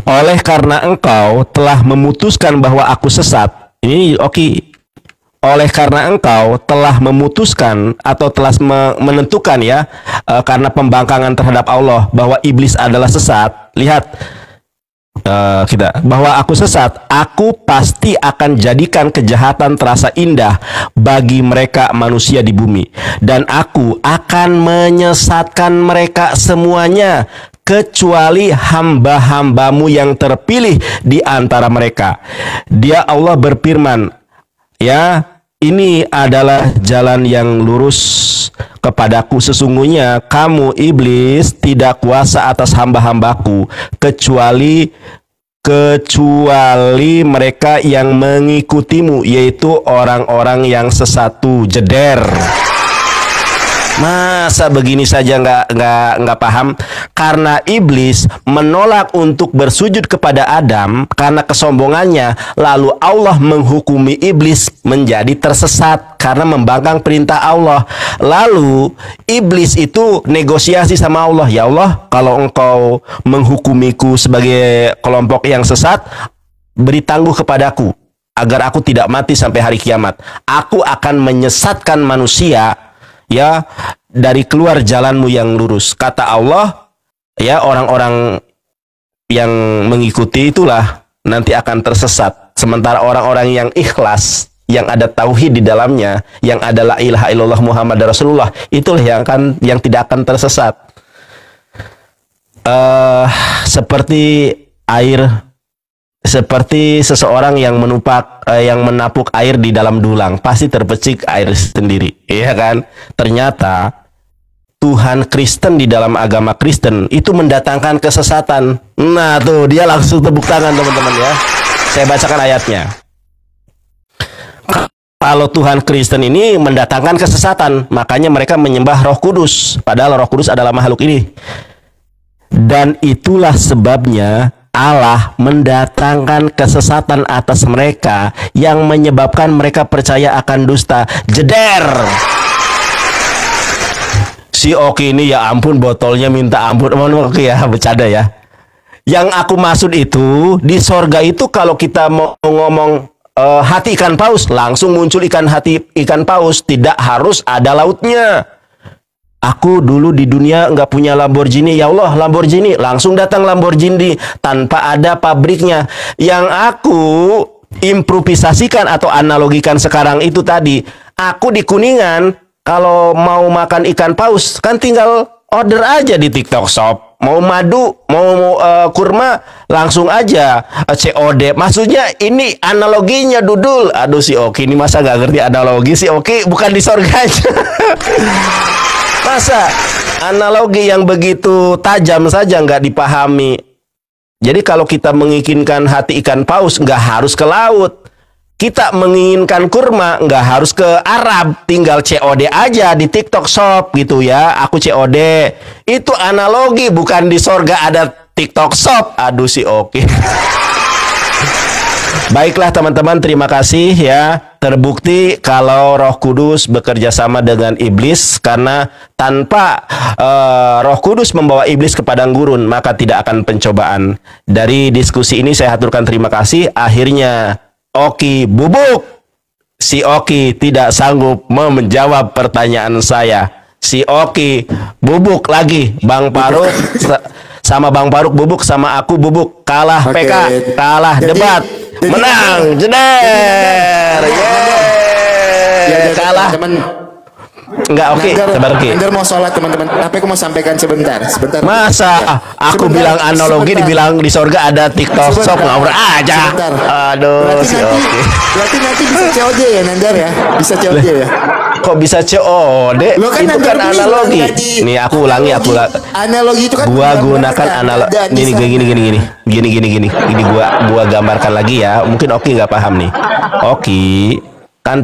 oleh karena engkau telah memutuskan bahwa aku sesat. Ini oke. Oleh karena engkau telah memutuskan atau telah menentukan ya, karena pembangkangan terhadap Allah bahwa iblis adalah sesat. Lihat bahwa aku sesat, aku pasti akan jadikan kejahatan terasa indah bagi mereka manusia di bumi, dan aku akan menyesatkan mereka semuanya kecuali hamba-hambamu yang terpilih di antara mereka. Dia Allah berfirman, ya, ini adalah jalan yang lurus kepadaku. Sesungguhnya kamu iblis tidak kuasa atas hamba-hambaku kecuali mereka yang mengikutimu, yaitu orang-orang yang sesatu. Jeder. Masa begini saja nggak paham? Karena iblis menolak untuk bersujud kepada Adam karena kesombongannya, lalu Allah menghukumi iblis menjadi tersesat karena membangkang perintah Allah. Lalu iblis itu negosiasi sama Allah, ya Allah, kalau engkau menghukumiku sebagai kelompok yang sesat, beri tangguh kepadaku agar aku tidak mati sampai hari kiamat. Aku akan menyesatkan manusia, ya, dari keluar jalanmu yang lurus. Kata Allah, ya, orang-orang yang mengikuti itulah nanti akan tersesat. Sementara orang-orang yang ikhlas, yang ada tauhid di dalamnya, yang ada la ilaha illallah Muhammad Rasulullah, itulah yang tidak akan tersesat. Seperti seseorang yang menapuk air di dalam dulang, pasti terpecik air sendiri, iya kan? Ternyata Tuhan Kristen di dalam agama Kristen itu mendatangkan kesesatan. Nah tuh, dia langsung tepuk tangan teman-teman ya. Saya bacakan ayatnya. Kalau Tuhan Kristen ini mendatangkan kesesatan, makanya mereka menyembah Roh Kudus, padahal Roh Kudus adalah makhluk ini. Dan itulah sebabnya Allah mendatangkan kesesatan atas mereka yang menyebabkan mereka percaya akan dusta. Jeder. Si Oki ini, ya ampun, botolnya minta ampun. Mohon ya, bercanda ya. Yang aku maksud itu di sorga itu kalau kita mau ngomong hati ikan paus, langsung muncul hati ikan paus, tidak harus ada lautnya. Aku dulu di dunia nggak punya Lamborghini, ya Allah Lamborghini, langsung datang Lamborghini tanpa ada pabriknya. Yang aku improvisasikan atau analogikan sekarang itu tadi, aku di Kuningan kalau mau makan ikan paus kan tinggal order aja di TikTok Shop. Mau madu, mau kurma, langsung aja COD. Maksudnya ini analoginya Dudul. Aduh si Oki ini masa nggak ngerti analogi, si Oki bukan di surganya. Masa analogi yang begitu tajam saja nggak dipahami. Jadi kalau kita menginginkan hati ikan paus nggak harus ke laut. Kita menginginkan kurma nggak harus ke Arab, tinggal COD aja di TikTok Shop gitu ya. Aku COD. Itu analogi, bukan di sorga ada TikTok Shop. Aduh si Oki. Baiklah teman-teman, terima kasih ya. Terbukti kalau Roh Kudus bekerja sama dengan iblis, karena tanpa Roh Kudus membawa iblis ke padang gurun, maka tidak akan pencobaan. Dari diskusi ini saya haturkan terima kasih. Akhirnya Oki bubuk. Si Oki tidak sanggup menjawab pertanyaan saya. Si Oki bubuk lagi. Bang Faruk sama Bang Faruk bubuk, sama aku bubuk. Kalah PK, kalah debat. Menang, jeder. Kalah. Enggak, oke, sabar Ki. Nandar mau sholat teman-teman, tapi aku mau sampaikan sebentar. Masa aku bilang analogi dibilang di sorga ada TikTok Shop, ngawur aja. Aduh, si Oki. Berarti nanti bisa COD ya Nandar ya? Bisa COD ya? Kok bisa COD? Itu kan analogi. Nih aku ulangi, analogi itu kan gua gunakan analogi. Gini gua gambarkan lagi ya. Mungkin Oki nggak paham nih. Oki kan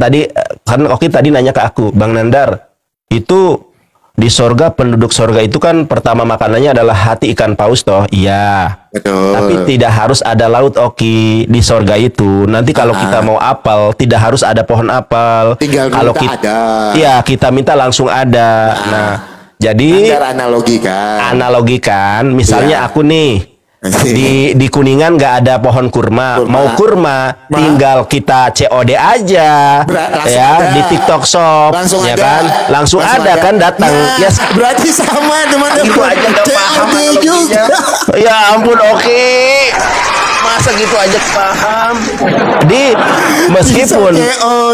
Oki tadi nanya ke aku, Bang Nandar, itu di sorga, penduduk sorga itu kan pertama makanannya adalah hati ikan paus toh. Iya. Betul. Tapi tidak harus ada laut Oki di sorga itu. Nanti kalau kita mau apel, tidak harus ada pohon apel. Tinggal kalau kita ada. Iya, kita minta langsung ada. Nah, jadi analogikan, misalnya aku nih di Kuningan nggak ada pohon kurma. Mau kurma tinggal kita COD aja ya ada. Di TikTok Shop langsung ya ada. Kan langsung ada kan datang ya, berarti sama teman-teman gitu aja nggak paham juga. Ya ampun Oki, masa gitu aja paham.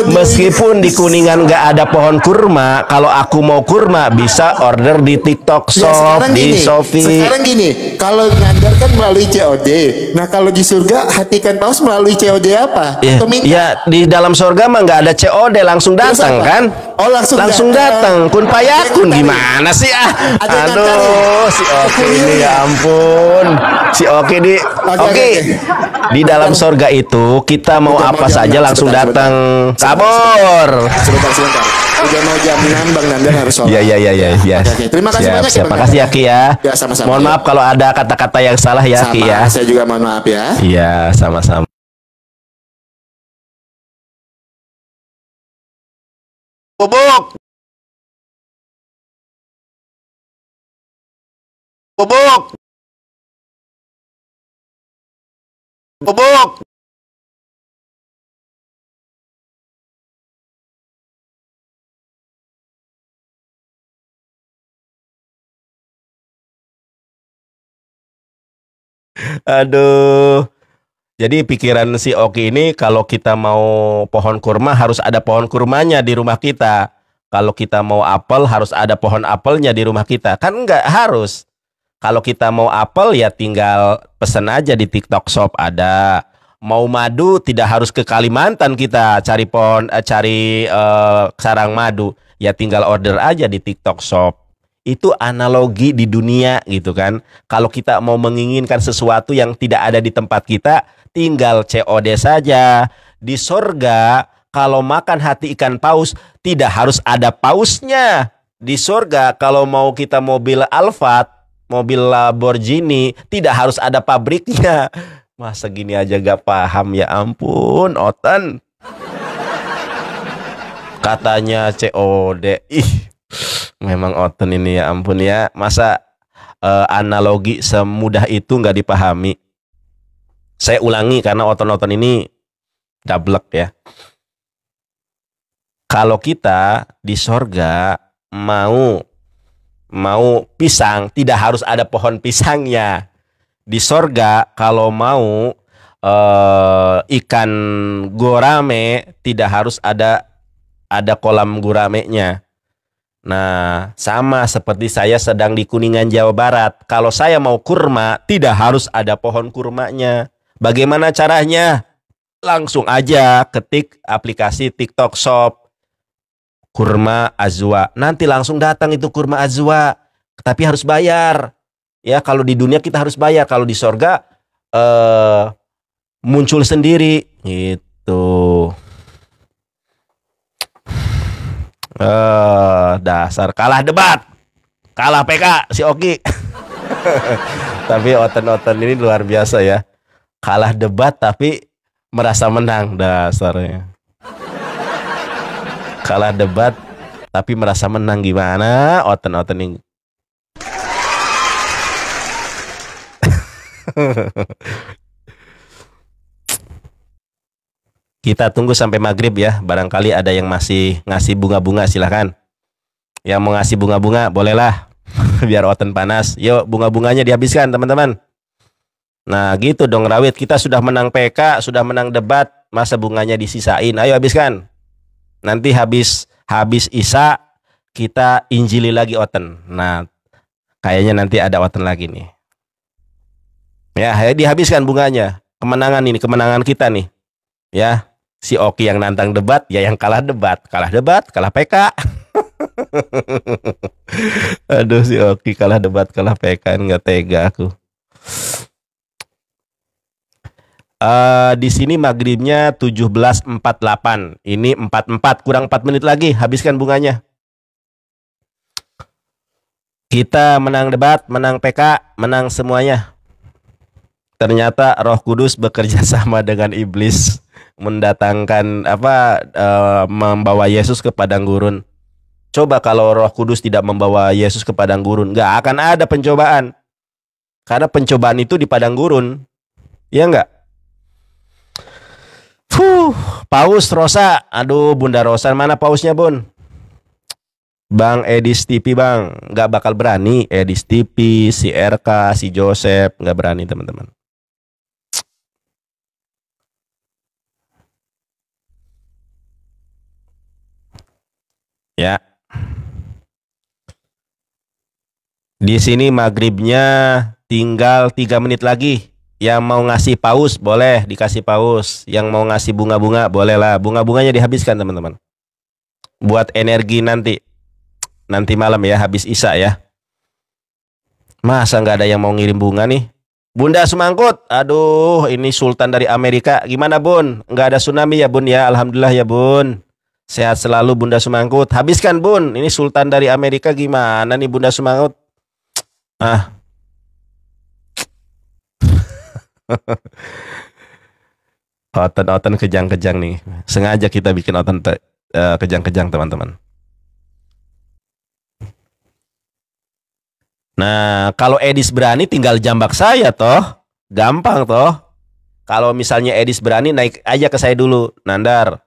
Meskipun di Kuningan nggak ada pohon kurma, kalau aku mau kurma bisa order di TikTok Shop, di Shopee. Sekarang gini, kalau Nandar kan melalui COD. Nah kalau di surga hati ikan paus melalui COD apa? Ya di dalam surga mah nggak ada COD, langsung datang kan? Oh langsung datang. Kun payakun gimana sih Aduh si Oki ini ya ampun. Si Oki di Oki. Di dalam surga itu kita mau apa saja langsung datang. Kabur. Sebentar. Udah mau jam 6 Bang Nandar harus sholat. Iya. Terima kasih banyak ya. Terima kasih ya Ki ya. Sama-sama. Mohon maaf kalau ada kata-kata yang salah ya Ki ya. Saya juga mohon maaf ya. Iya, sama-sama. Bubuk. Aduh. Jadi pikiran si Oki ini kalau kita mau pohon kurma harus ada pohon kurmanya di rumah kita. Kalau kita mau apel harus ada pohon apelnya di rumah kita. Kan nggak harus. Kalau kita mau apel ya tinggal pesen aja di TikTok Shop ada. Mau madu tidak harus ke Kalimantan kita cari sarang madu. Ya tinggal order aja di TikTok Shop. Itu analogi di dunia gitu kan. Kalau kita mau menginginkan sesuatu yang tidak ada di tempat kita, tinggal COD saja. Di sorga, kalau makan hati ikan paus, tidak harus ada pausnya. Di sorga, kalau mau kita mobil Alphard, mobil Lamborghini, tidak harus ada pabriknya. Masa gini aja gak paham, ya ampun, Oten. Katanya COD. Memang Oten ini ya ampun ya. Masa analogi semudah itu nggak dipahami. Saya ulangi karena oton-oton ini dablek ya. Kalau kita di sorga mau pisang, tidak harus ada pohon pisangnya. Di sorga kalau mau ikan gurame, tidak harus ada kolam guramenya. Nah, sama seperti saya sedang di Kuningan, Jawa Barat. Kalau saya mau kurma, tidak harus ada pohon kurmanya. Bagaimana caranya? Langsung aja ketik aplikasi TikTok Shop kurma azwa. Nanti langsung datang itu kurma azwa. Tapi harus bayar. Ya, kalau di dunia kita harus bayar. Kalau di sorga muncul sendiri gitu. Dasar kalah debat, kalah PK si Oki. Tapi oten-oten ini luar biasa ya, kalah debat tapi merasa menang dasarnya. Kalah debat tapi merasa menang, gimana oten-oten ini. Kita tunggu sampai maghrib ya. Barangkali ada yang masih ngasih bunga-bunga, silahkan. Yang mau ngasih bunga-bunga bolehlah. Biar oten panas. Yuk bunga-bunganya dihabiskan teman-teman. Nah gitu dong Rawit. Kita sudah menang PK, sudah menang debat. Masa bunganya disisain? Ayo habiskan. Nanti habis Isya kita injili lagi oten. Nah kayaknya nanti ada oten lagi nih. Ya dihabiskan bunganya. Kemenangan ini, kemenangan kita nih. Ya. Si Oki yang nantang debat, ya yang kalah debat, kalah PK. Aduh si Oki kalah debat, kalah PK, nggak tega aku. Di sini maghribnya 17.48. Ini 44, kurang 4 menit lagi, habiskan bunganya. Kita menang debat, menang PK, menang semuanya. Ternyata Roh Kudus bekerja sama dengan iblis, mendatangkan membawa Yesus ke padang gurun. Coba kalau Roh Kudus tidak membawa Yesus ke padang gurun, nggak akan ada pencobaan. Karena pencobaan itu di padang gurun, ya nggak? Paus Rosa, aduh Bunda Rosa, mana pausnya Bun? Bang Edis TV bang, nggak bakal berani. Edis TV, si RK, si Joseph, nggak berani teman-teman. Ya. Di sini maghribnya tinggal 3 menit lagi. Yang mau ngasih paus boleh dikasih paus. Yang mau ngasih bunga-bunga bolehlah. Bunga-bunganya dihabiskan teman-teman. Buat energi nanti. Nanti malam ya, habis Isya ya. Masa nggak ada yang mau ngirim bunga nih? Bunda Semangkut, aduh ini Sultan dari Amerika. Gimana Bun? Nggak ada tsunami ya Bun ya? Alhamdulillah ya Bun. Sehat selalu Bunda Semangkut. Habiskan Bun. Ini Sultan dari Amerika, gimana nih Bunda Semangkut? Oten-oten kejang-kejang nih. Sengaja kita bikin oten kejang-kejang teman-teman. Nah, kalau Edis berani tinggal jambak saya toh. Gampang toh. Kalau misalnya Edis berani naik aja ke saya dulu, Nandar.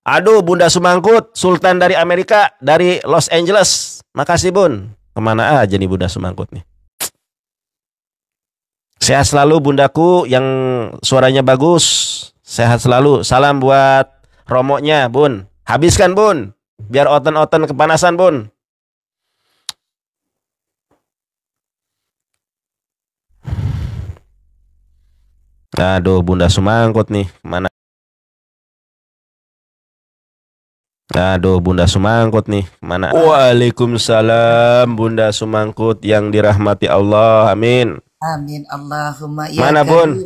Aduh, Bunda Sumangkut, Sultan dari Amerika, dari Los Angeles. Makasih, Bun. Kemana aja nih Bunda Sumangkut nih? Sehat selalu bundaku yang suaranya bagus. Sehat selalu. Salam buat Romonya, Bun. Habiskan, Bun. Biar oten-oten kepanasan, Bun. Aduh, Bunda Sumangkut nih. Mana? Aduh, Bunda Sumangkut nih. Mana? Waalaikumsalam, Bunda Sumangkut yang dirahmati Allah. Amin. Amin Allahumma ya. Mana Bun?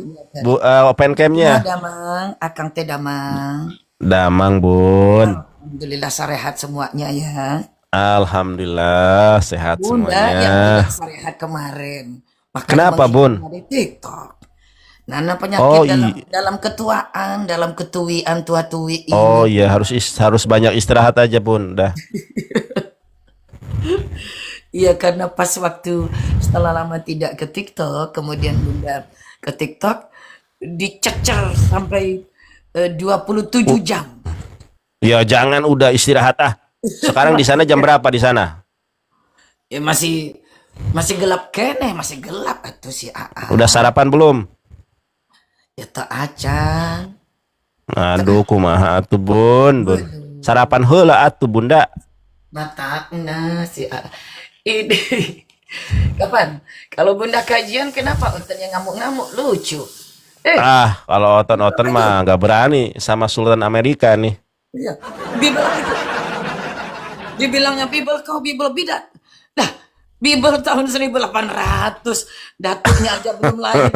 Open camnya? Damang, akang teh damang. Damang Bun. Alhamdulillah sehat semuanya ya. Alhamdulillah sehat Bunda semuanya. yang tidak sehat kemarin. Kenapa Bun? Di TikTok. Nana penyakit Oh, dalam ketuaan, dalam ketuian tua-tui ini. Oh iya, harus banyak istirahat aja Bun, dah. Iya, karena pas waktu setelah lama tidak ke TikTok, kemudian Bunda ke TikTok, dicecer sampai 27 jam. Ya jangan, udah istirahat ah. Sekarang di sana jam berapa di sana? Ya masih gelap kene, masih gelap atuh si Aa. Udah sarapan belum? Ya tak acan. Aduh, kumaha atuh bun. Sarapan heula atuh Bunda. Matakna si Aa. Ini kapan? Kalau Bunda kajian kenapa Untennya ngamuk-ngamuk lucu? Kalau Oton mah nggak berani sama Sultan Amerika nih. Iya. Bibel itu. Dibilangnya Bibel kau Bibel bidat. Dah, Bibel tahun 1800, datuknya aja belum lahir.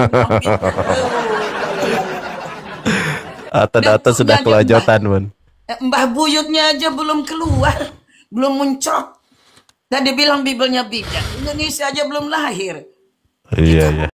Oton sudah kelojotan bun. Mbah buyutnya aja belum keluar, belum muncul. Dan dibilang Bibelnya bidat. Indonesia aja belum lahir. Iya.